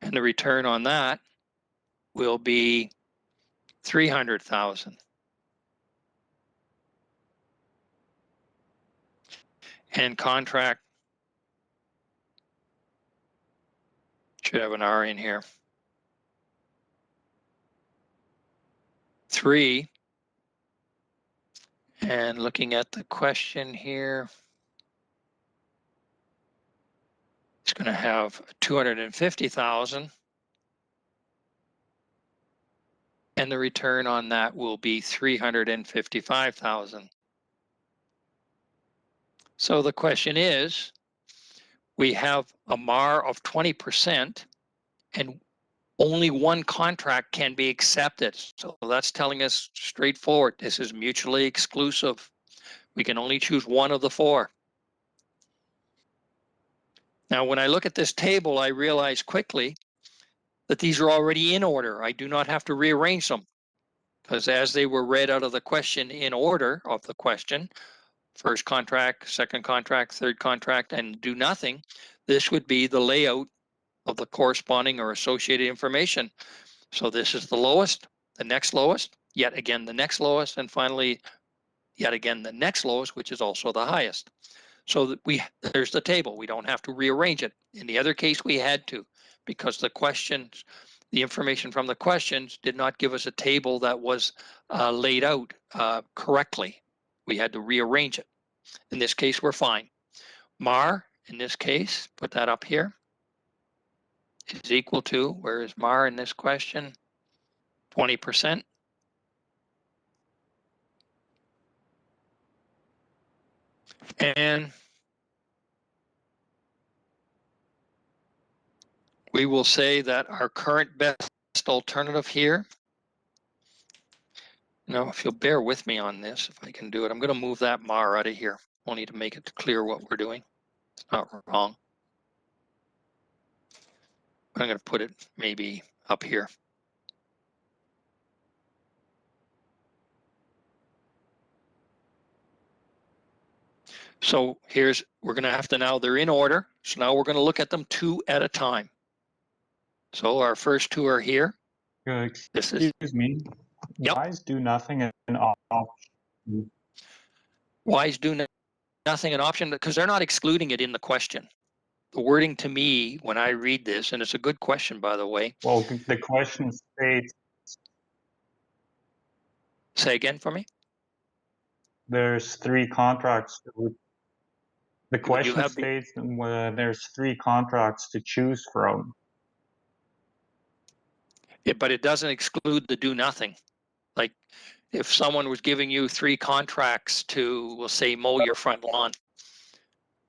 and the return on that will be 300,000. And contract should have an R in here. 3, and looking at the question here, going to have 250,000. And the return on that will be 355,000. So the question is, we have a MAR of 20% and only one contract can be accepted. So that's telling us straightforward, this is mutually exclusive. We can only choose one of the four. Now, when I look at this table, I realize quickly that these are already in order. I do not have to rearrange them because as they were read out of the question in order of the question, first contract, second contract, third contract, and do nothing, this would be the layout of the corresponding or associated information. So this is the lowest, the next lowest, yet again the next lowest, and finally yet again the next lowest, which is also the highest. So that there's the table. We don't have to rearrange it. In the other case, we had to, because the questions, the information from the questions did not give us a table that was laid out correctly. We had to rearrange it. In this case, we're fine. MAR, in this case, put that up here, is equal to, where is MAR in this question? 20%. And we will say that our current best alternative here, now if you'll bear with me on this, if I can do it, I'm going to move that MAR out of here, only to make it clear what we're doing. It's not wrong. I'm going to put it maybe up here. So we're going to have to now, they're in order. So now we're going to look at them two at a time. So our first two are here. This is, Excuse me. Yep. Why is do nothing an option? why is do nothing an option? Because they're not excluding it in the question. The wording to me, when I read this, and it's a good question, by the way. Well, the question states Say again for me. there's three contracts. The question have states there's three contracts to choose from. But it doesn't exclude the do nothing. Like if someone was giving you 3 contracts to, we'll say, mow your front lawn,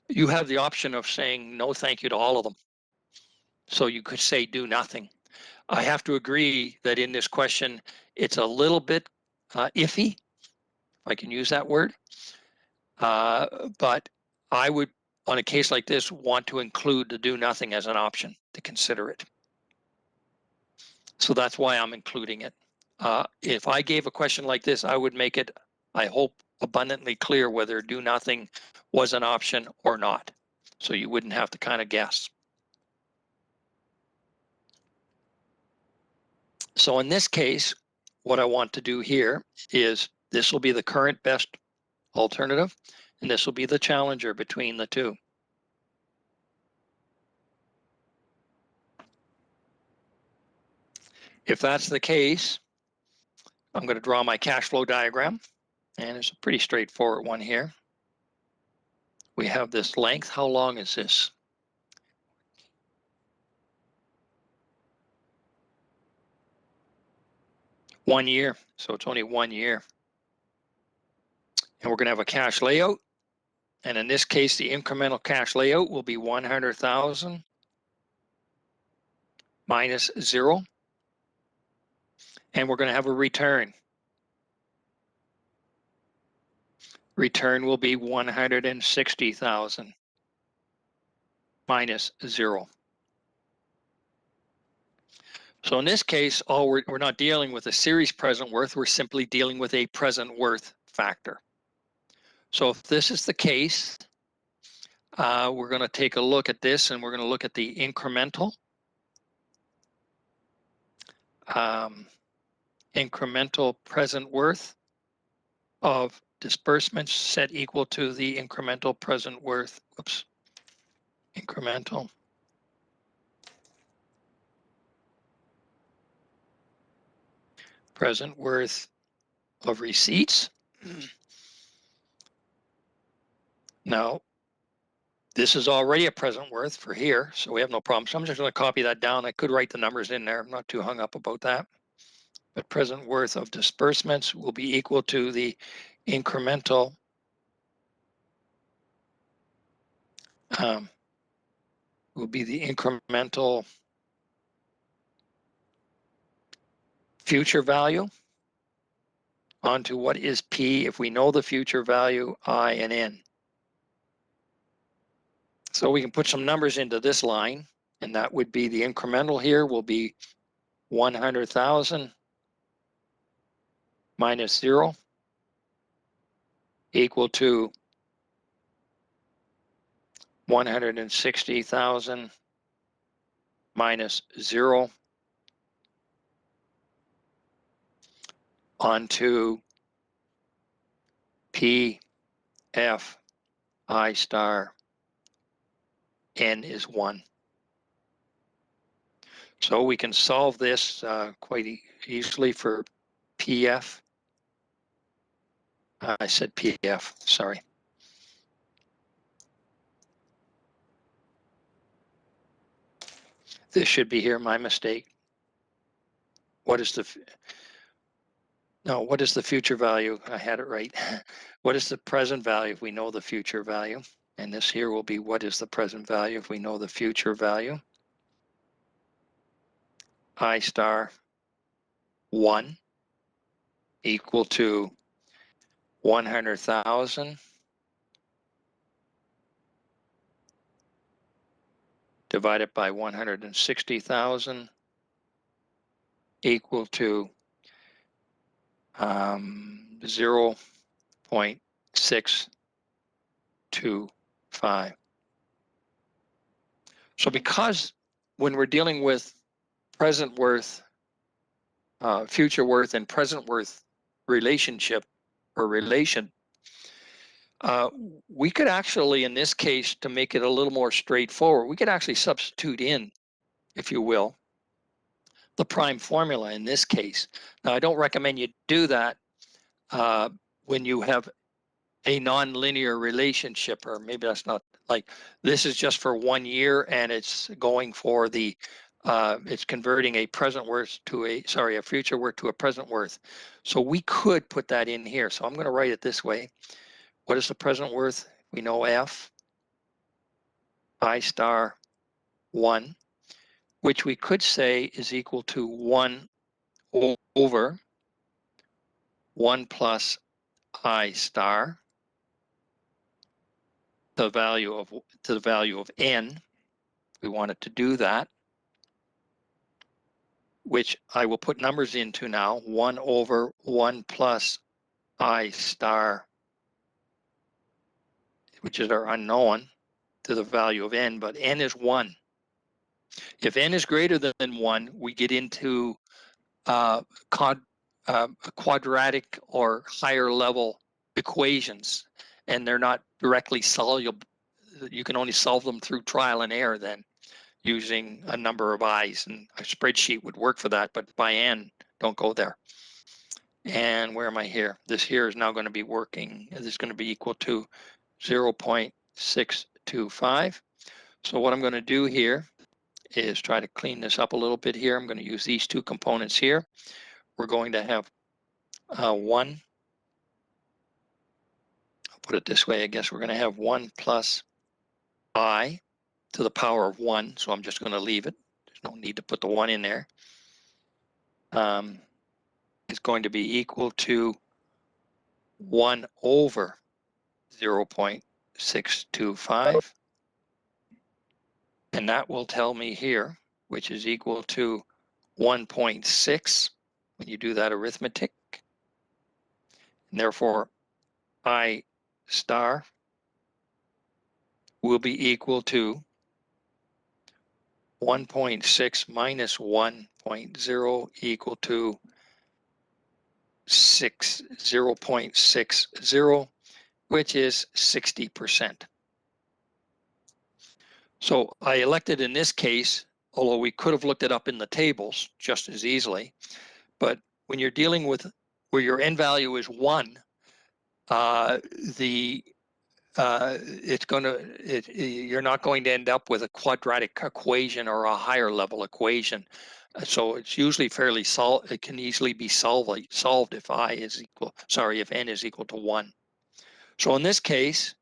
you have the option of saying no thank you to all of them. So you could say do nothing. I have to agree that in this question, it's a little bit iffy, if I can use that word. But I would, on a case like this, want to include the do nothing as an option to consider it. So that's why I'm including it. If I gave a question like this, I would make it, I hope, abundantly clear whether do nothing was an option or not. So you wouldn't have to kind of guess. So in this case, what I want to do here is this will be the current best alternative, and this will be the challenger between the two. If that's the case, I'm going to draw my cash flow diagram, and it's a pretty straightforward one here. We have this length. How long is this? One year. So it's only 1 year. And we're going to have a cash layout. And in this case, the incremental cash layout will be 100,000 minus 0. And we're going to have a return. Return will be 160,000 minus 0. So in this case, we're not dealing with a series present worth, we're simply dealing with a present worth factor. So if this is the case, we're going to take a look at this, and we're going to look at the incremental. Incremental present worth of disbursements set equal to the incremental present worth, incremental present worth of receipts. Now, This is already a present worth for here, so we have no problem. So I'm just going to copy that down. I could write the numbers in there. I'm not too hung up about that. But present worth of disbursements will be equal to the incremental future value onto what is P if we know the future value I and N. So we can put some numbers into this line, and that would be the incremental here will be 100,000 minus 0 equal to 160,000 minus 0 onto P F I star N is 1. So we can solve this quite easily for PF. I said PF, sorry. This should be here, my mistake. What is the future value? I had it right. What is the present value if we know the future value? And this here will be what is the present value if we know the future value? I star 1 equal to 100,000 divided by 160,000 equal to 0.625. So because when we're dealing with present worth, future worth, and present worth relationship or relation, we could actually, in this case, to make it a little more straightforward, we could actually substitute in, if you will, the prime formula in this case. Now, I don't recommend you do that when you have a nonlinear relationship, or maybe that's not like this is just for 1 year and it's going for the it's converting a present worth to a future worth to a present worth. So we could put that in here. So I'm going to write it this way. What is the present worth? We know F I star 1, which we could say is equal to 1 over 1 plus I star to the value of N. We wanted to do that, which I will put numbers into now. 1 over 1 plus I star, which is our unknown, to the value of N, but N is 1. If N is greater than 1, we get into quadratic or higher level equations, and they're not directly soluble. You can only solve them through trial and error then, using a number of i's, and a spreadsheet would work for that, but by N, don't go there. And where am I here? This here is now going to be working. This is going to be equal to 0.625. So what I'm going to do here is try to clean this up a little bit here. I'm going to use these two components here. We're going to have 1. I'll put it this way. I guess we're going to have 1 plus I to the power of 1. So I'm just going to leave it. There's no need to put the 1 in there. Is going to be equal to 1 over 0.625. And that will tell me here, which is equal to 1.6 when you do that arithmetic. And therefore, I star will be equal to 1.6 minus 1.0 equal to 0.60, which is 60%. So I elected in this case, although we could have looked it up in the tables just as easily, but when you're dealing with where your N value is 1, the you're not going to end up with a quadratic equation or a higher level equation. So it's usually fairly it can easily be solved if if n is equal to 1. So in this case,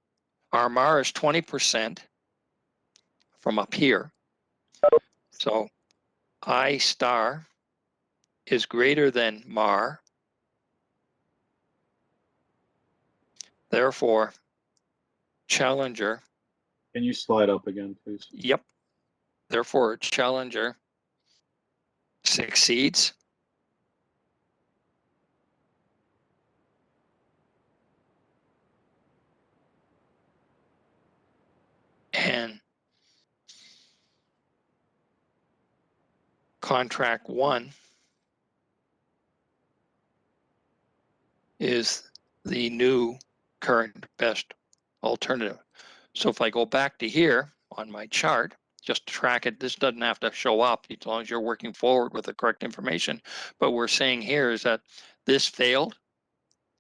our MAR is 20% from up here. So I star is greater than MAR. Therefore, Challenger, Can you slide up again, please? yep. Therefore, Challenger succeeds. And contract 1 is the new current best alternative. So if I go back to here on my chart, just track it, this doesn't have to show up as long as you're working forward with the correct information. But we're saying here is that this failed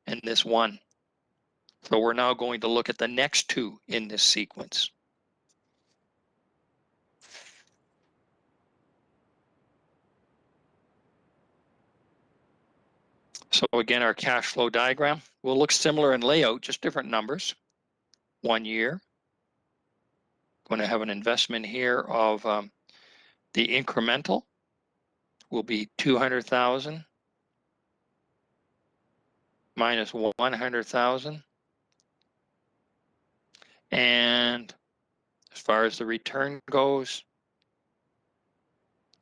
and this won. So we're now going to look at the next two in this sequence. So again, our cash flow diagram will look similar in layout, just different numbers. 1 year. Going to have an investment here of the incremental will be 200,000 minus 100,000. And as far as the return goes,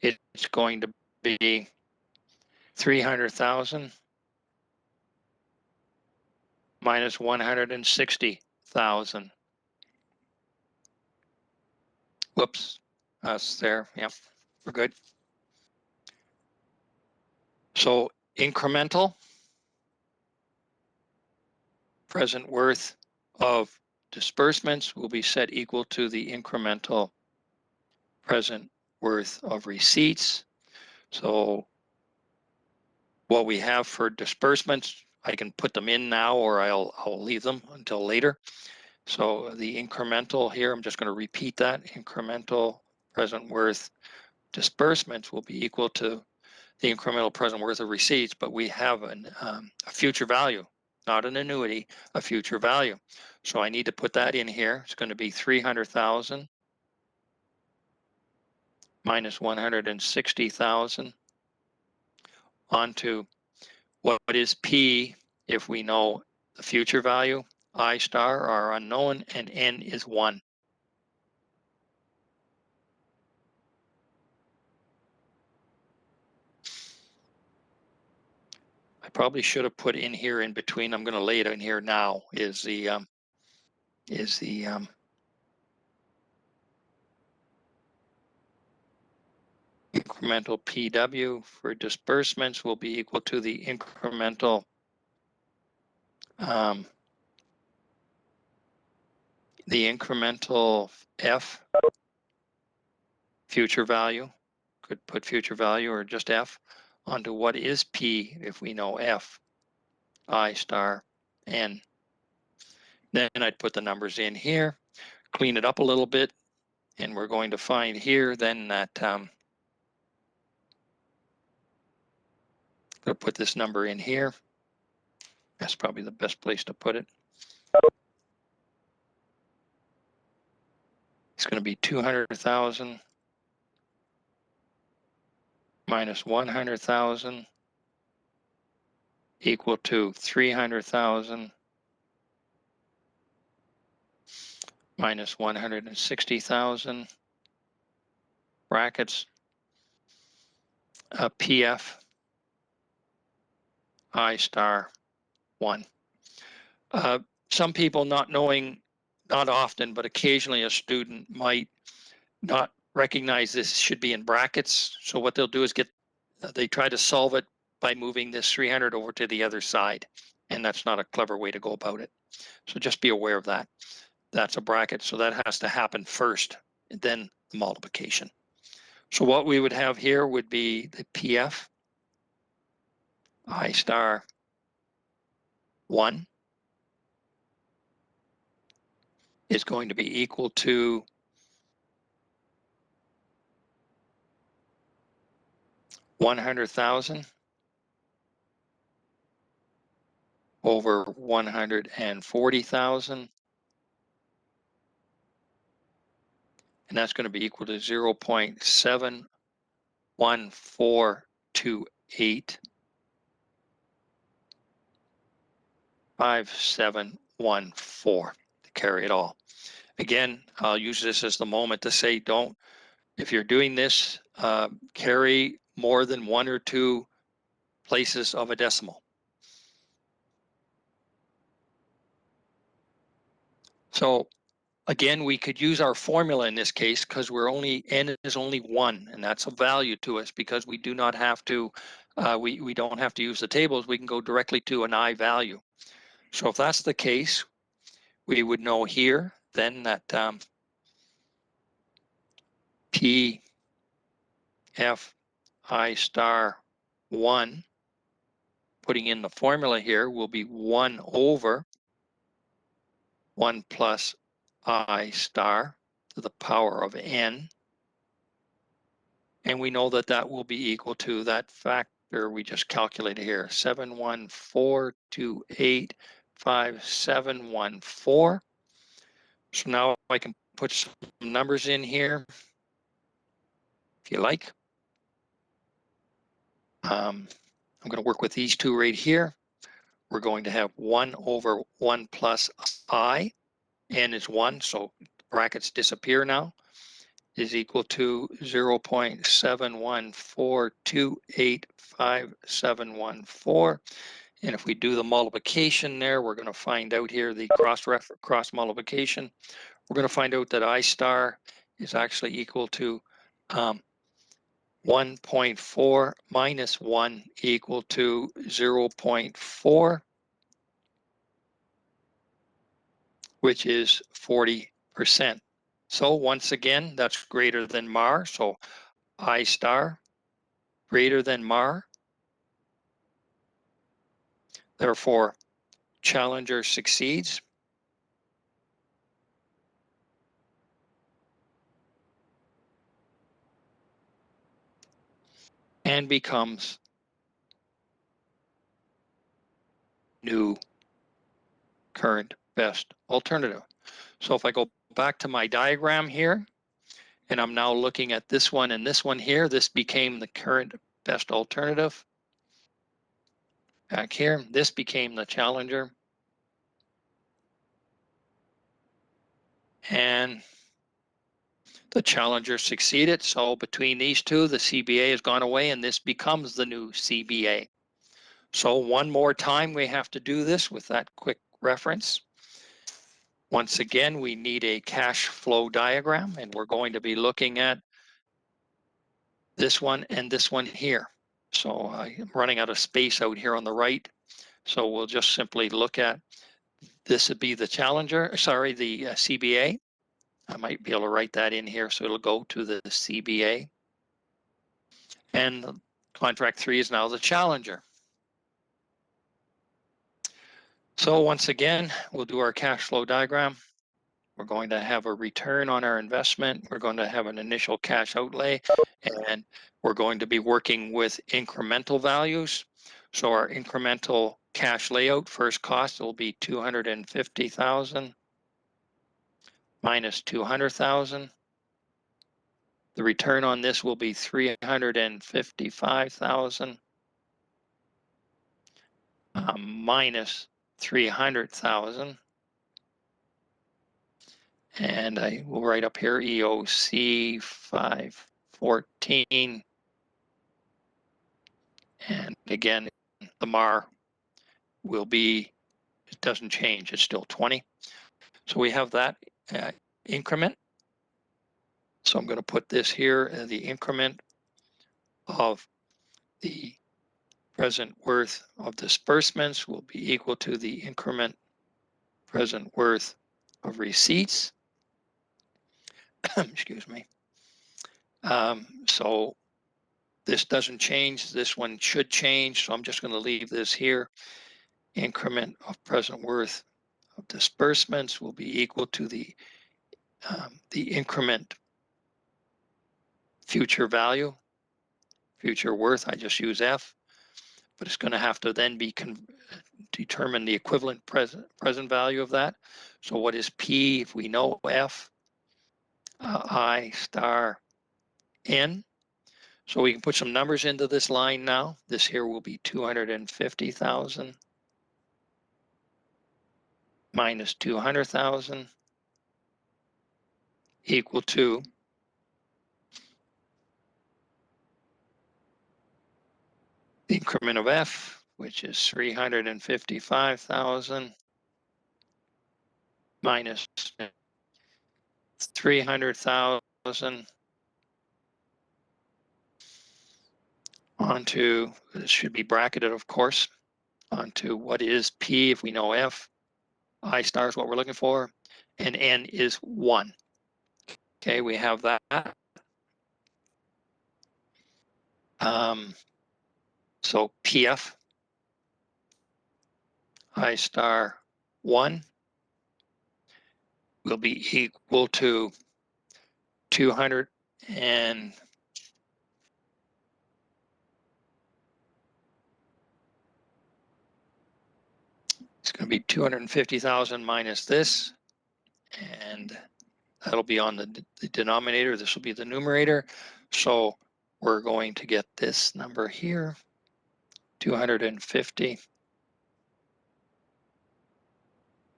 it's going to be 300,000 minus 160,000. Whoops, that's there. Yep, we're good. So incremental present worth of disbursements will be set equal to the incremental present worth of receipts. So what we have for disbursements, I can put them in now or I'll leave them until later. So the incremental here, I'm just going to repeat that. Incremental present worth disbursements will be equal to the incremental present worth of receipts, but we have a future value, not an annuity, a future value. So I need to put that in here. It's going to be 300,000 minus 160,000 onto what is P if we know the future value, I star are unknown, and N is 1. I probably should have put in here in between. I'm going to lay it in here now. Is the incremental PW for disbursements will be equal to the incremental F future value. Could put future value or just F onto what is P if we know F, I star N. Then I'd put the numbers in here, clean it up a little bit, and we're going to find here then that I'm going to put this number in here. That's probably the best place to put it. It's going to be 200,000 minus 100,000 equal to 300,000 minus 160,000 brackets PF I star 1. Some people not knowing, not often, but occasionally a student might not recognize this should be in brackets. So what they'll do is they try to solve it by moving this 300 over to the other side. And that's not a clever way to go about it. So just be aware of that. That's a bracket. So that has to happen first, and then the multiplication. So what we would have here would be the PF I star 1 is going to be equal to $100,000 over 140,000. And that's going to be equal to 0.71428 5714 to carry it all. Again, I'll use this as the moment to say, don't, if you're doing this, carry more than 1 or 2 places of a decimal. So again, we could use our formula in this case because n is only 1, and that's a value to us because we do not have to, we don't have to use the tables. We can go directly to an I value. So if that's the case, we would know here then that P F I star 1, putting in the formula here, will be 1 over 1 plus I star to the power of n. And we know that that will be equal to that factor we just calculated here, 714285714. So now I can put some numbers in here if you like. I'm going to work with these two right here. We're going to have 1 over 1 plus I, n is 1, so brackets disappear now, is equal to 0.714285714. And if we do the multiplication there, we're going to find out here the cross multiplication. We're going to find out that I star is actually equal to 1.4 minus 1 equal to 0.4, which is 40%. So once again, that's greater than MAR. So I star greater than MAR. Therefore, Challenger succeeds. And becomes new current best alternative. So if I go back to my diagram here, and I'm now looking at this one and this one here, this became the current best alternative. Back here, this became the Challenger. And the Challenger succeeded. So between these two, the CBA has gone away and this becomes the new CBA. So one more time, we have to do this with that quick reference. Once again, we need a cash flow diagram, and we're going to be looking at this one and this one here. So I'm running out of space out here on the right. So we'll just simply look at, this would be the Challenger, sorry, the CBA. I might be able to write that in here so it'll go to the CBA. And contract 3 is now the Challenger. So once again, we'll do our cash flow diagram. We're going to have a return on our investment. We're going to have an initial cash outlay, and we're going to be working with incremental values. So our incremental cash layout first cost will be 250,000 minus 200,000. The return on this will be 355,000 minus 300,000. And I will write up here EOC 514. And again, the MAR will be, it doesn't change, it's still 20. So we have that increment. So I'm going to put this here, the increment of the present worth of disbursements will be equal to the increment present worth of receipts. Excuse me. So this doesn't change. This one should change. So I'm just going to leave this here. Increment of present worth of disbursements will be equal to the increment future value, future worth. I just use F, but it's going to have to then be determine the equivalent present value of that. So what is P if we know F? I star N. So we can put some numbers into this line now. This here will be 250,000 minus 200,000 equal to the increment of F, which is 355,000 minus 300,000 onto, this should be bracketed, of course, onto what is P if we know F. I star is what we're looking for, and N is 1. Okay, we have that. So PF I star 1 will be equal to 200 and it's going to be 250,000 minus this, and that'll be on the denominator. This will be the numerator. So we're going to get this number here, 250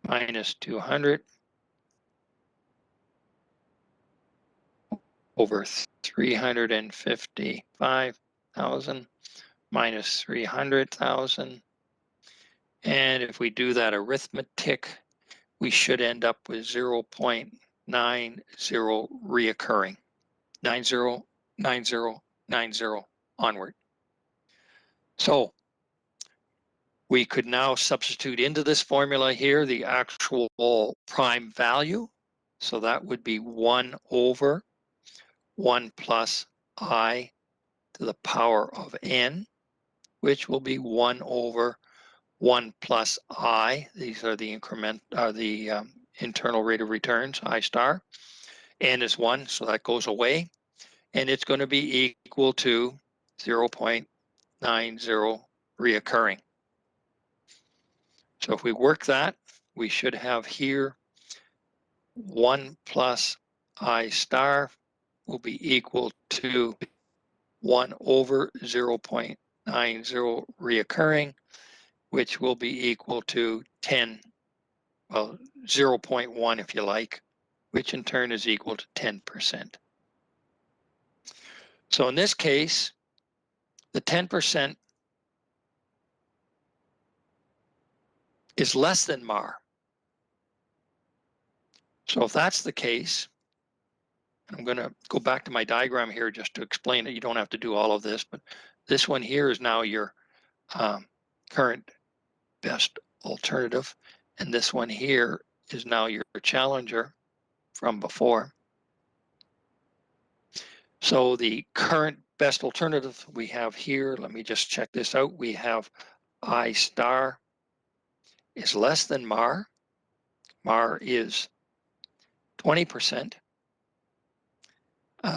minus 200 over 355,000 minus 300,000. And if we do that arithmetic, we should end up with 0.90 reoccurring, 909090 onward. So we could now substitute into this formula here the actual prime value. So that would be 1 over 1 plus I to the power of n, which will be 1 over 1 plus I. These are the internal rate of returns, I star. N is 1, so that goes away. And it's going to be equal to 0.90 reoccurring. So if we work that, we should have here 1 plus I star will be equal to 1 over 0.90 reoccurring, which will be equal to 10, well, 0.1 if you like, which in turn is equal to 10%. So in this case, the 10% is less than MAR. So if that's the case, I'm going to go back to my diagram here just to explain it. You don't have to do all of this, but this one here is now your current best alternative. And this one here is now your challenger from before. So the current best alternative we have here, let me just check this out. We have I star is less than MAR. MAR is 20%.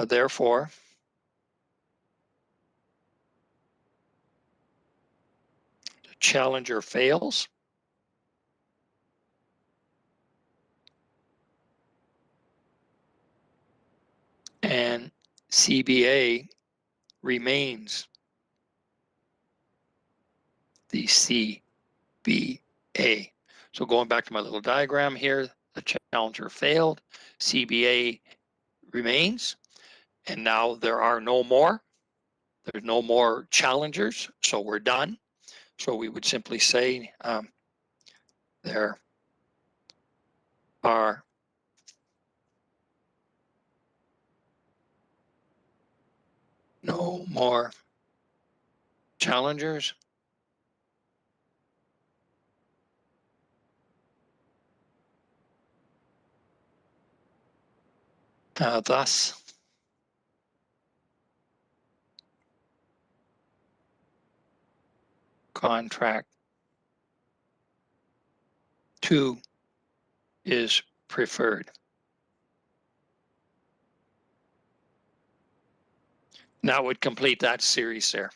Therefore, the challenger fails. And CBA remains the CBA. So going back to my little diagram here, the challenger failed, CBA remains, and now there are no more. There's no more challengers, so we're done. So we would simply say there are no more challengers. Thus, contract 2 is preferred. That would complete that series there.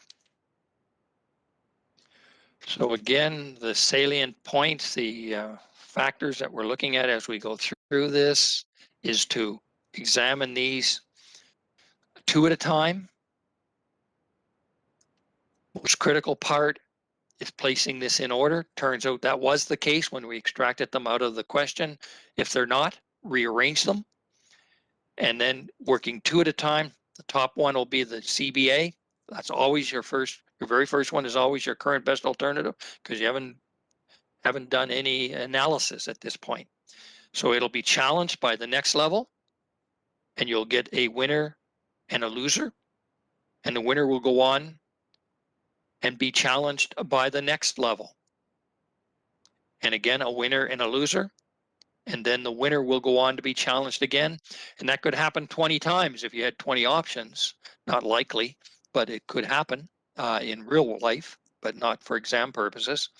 So again, the salient points, the factors that we're looking at as we go through this is to examine these two at a time. Most critical part is placing this in order. Turns out that was the case when we extracted them out of the question. If they're not, rearrange them. And then working two at a time, the top one will be the CBA. That's always your very first one is always your current best alternative because you haven't done any analysis at this point. So it'll be challenged by the next level and you'll get a winner and a loser. And the winner will go on and be challenged by the next level. And again, a winner and a loser. And then the winner will go on to be challenged again. And that could happen 20 times if you had 20 options. Not likely, but it could happen in real life, but not for exam purposes.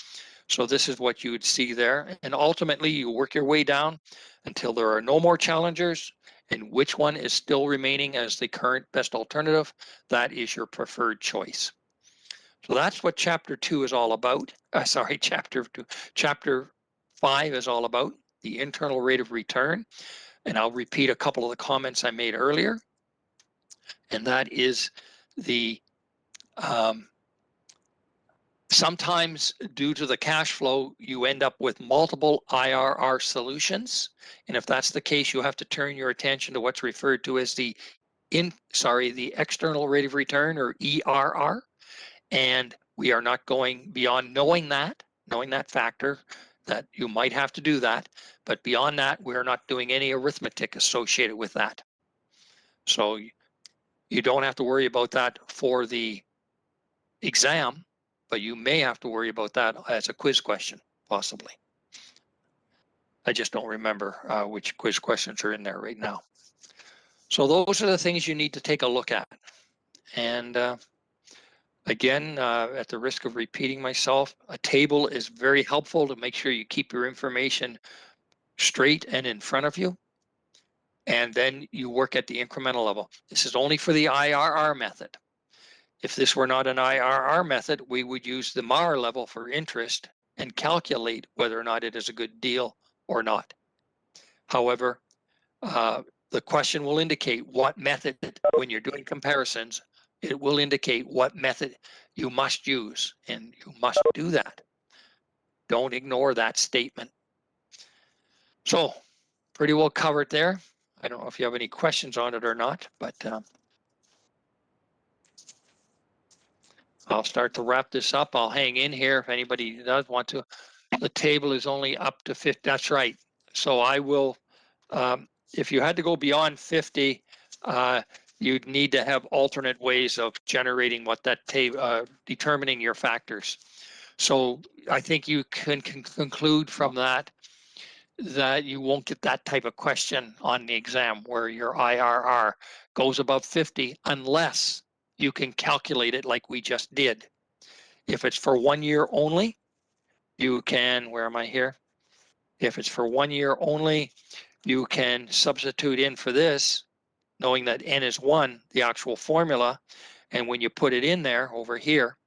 So this is what you would see there. And ultimately, you work your way down until there are no more challengers. And which one is still remaining as the current best alternative? That is your preferred choice. So that's what chapter 2 is all about. Chapter 5 is all about, the internal rate of return. And I'll repeat a couple of the comments I made earlier. And that is the sometimes due to the cash flow, you end up with multiple IRR solutions. And if that's the case, you have to turn your attention to what's referred to as the external rate of return, or ERR. And we are not going beyond knowing that factor, that you might have to do that. But beyond that, we're not doing any arithmetic associated with that. So you don't have to worry about that for the exam, but you may have to worry about that as a quiz question, possibly. I just don't remember which quiz questions are in there right now. So those are the things you need to take a look at. And again, at the risk of repeating myself, a table is very helpful to make sure you keep your information straight and in front of you. And then you work at the incremental level. This is only for the IRR method. If this were not an IRR method, we would use the MAR level for interest and calculate whether or not it is a good deal or not. However, the question will indicate what method, when you're doing comparisons, it will indicate what method you must use, and you must do that. Don't ignore that statement. So, pretty well covered there. I don't know if you have any questions on it or not, but I'll start to wrap this up. I'll hang in here if anybody does want to. The table is only up to 50. That's right. So I will, if you had to go beyond 50, you'd need to have alternate ways of generating what that table, determining your factors. So I think you can conclude from that you won't get that type of question on the exam where your IRR goes above 50 unless you can calculate it like we just did. If it's for 1 year only, you can, where am I here? If it's for 1 year only, you can substitute in for this, knowing that N is 1, the actual formula. And when you put it in there over here,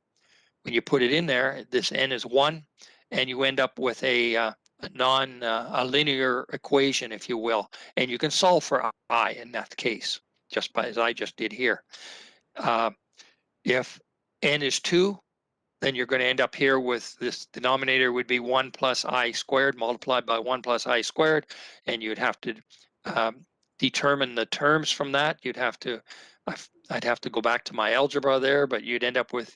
when you put it in there, this N is 1, and you end up with a linear equation, if you will. And you can solve for I in that case, just by as I just did here. If N is 2, then you're going to end up here with this denominator would be 1 plus I squared multiplied by 1 plus I squared. And you'd have to determine the terms from that. You'd have to, I'd have to go back to my algebra there, but you'd end up with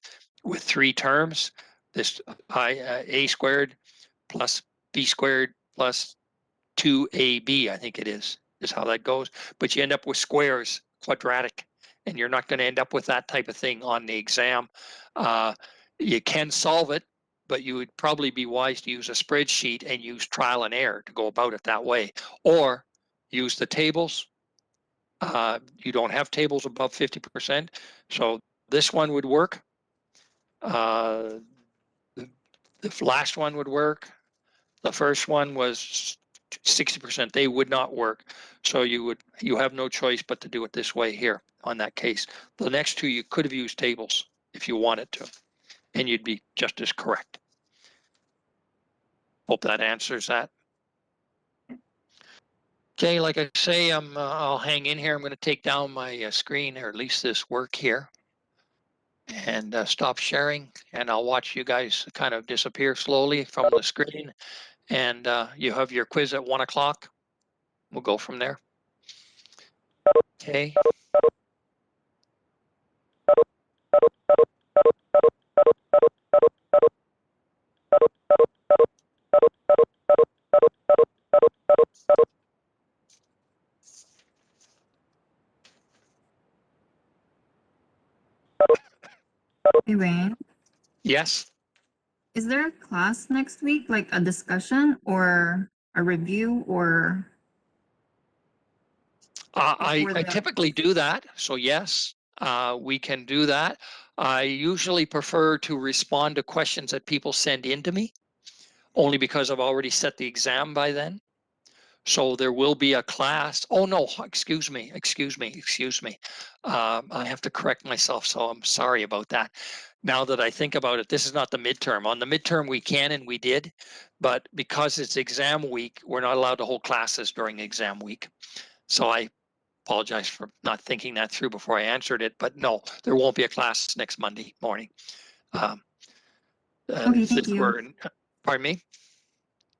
3 terms. This A squared plus B squared plus 2AB, I think it is how that goes. But you end up with squares, quadratic, and you're not going to end up with that type of thing on the exam. You can solve it, but you would probably be wise to use a spreadsheet and use trial and error to go about it that way, or use the tables. You don't have tables above 50%, so this one would work. The last one would work. The first one was 60%, they would not work. So you have no choice but to do it this way here on that case. The next two, you could have used tables if you wanted to, and you'd be just as correct. Hope that answers that. Okay, like I say, I'll hang in here. I'm going to take down my screen, or at least this work here, and stop sharing, and I'll watch you guys kind of disappear slowly from the screen. And you have your quiz at 1 o'clock. We'll go from there. Okay. Hey Wayne, Yes. is there a class next week, like a discussion or a review or? I Before the- typically do that. So yes, we can do that. I usually prefer to respond to questions that people send in to me, only because I've already set the exam by then. So there will be a class. Oh no, excuse me. I have to correct myself. So I'm sorry about that. Now that I think about it, this is not the midterm. On the midterm, we can and we did, but because it's exam week, we're not allowed to hold classes during exam week. So I apologize for not thinking that through before I answered it, but no, there won't be a class next Monday morning. Okay, thank you. Pardon me?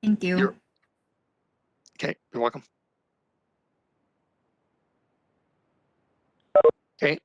Thank you. Okay, you're welcome. Okay.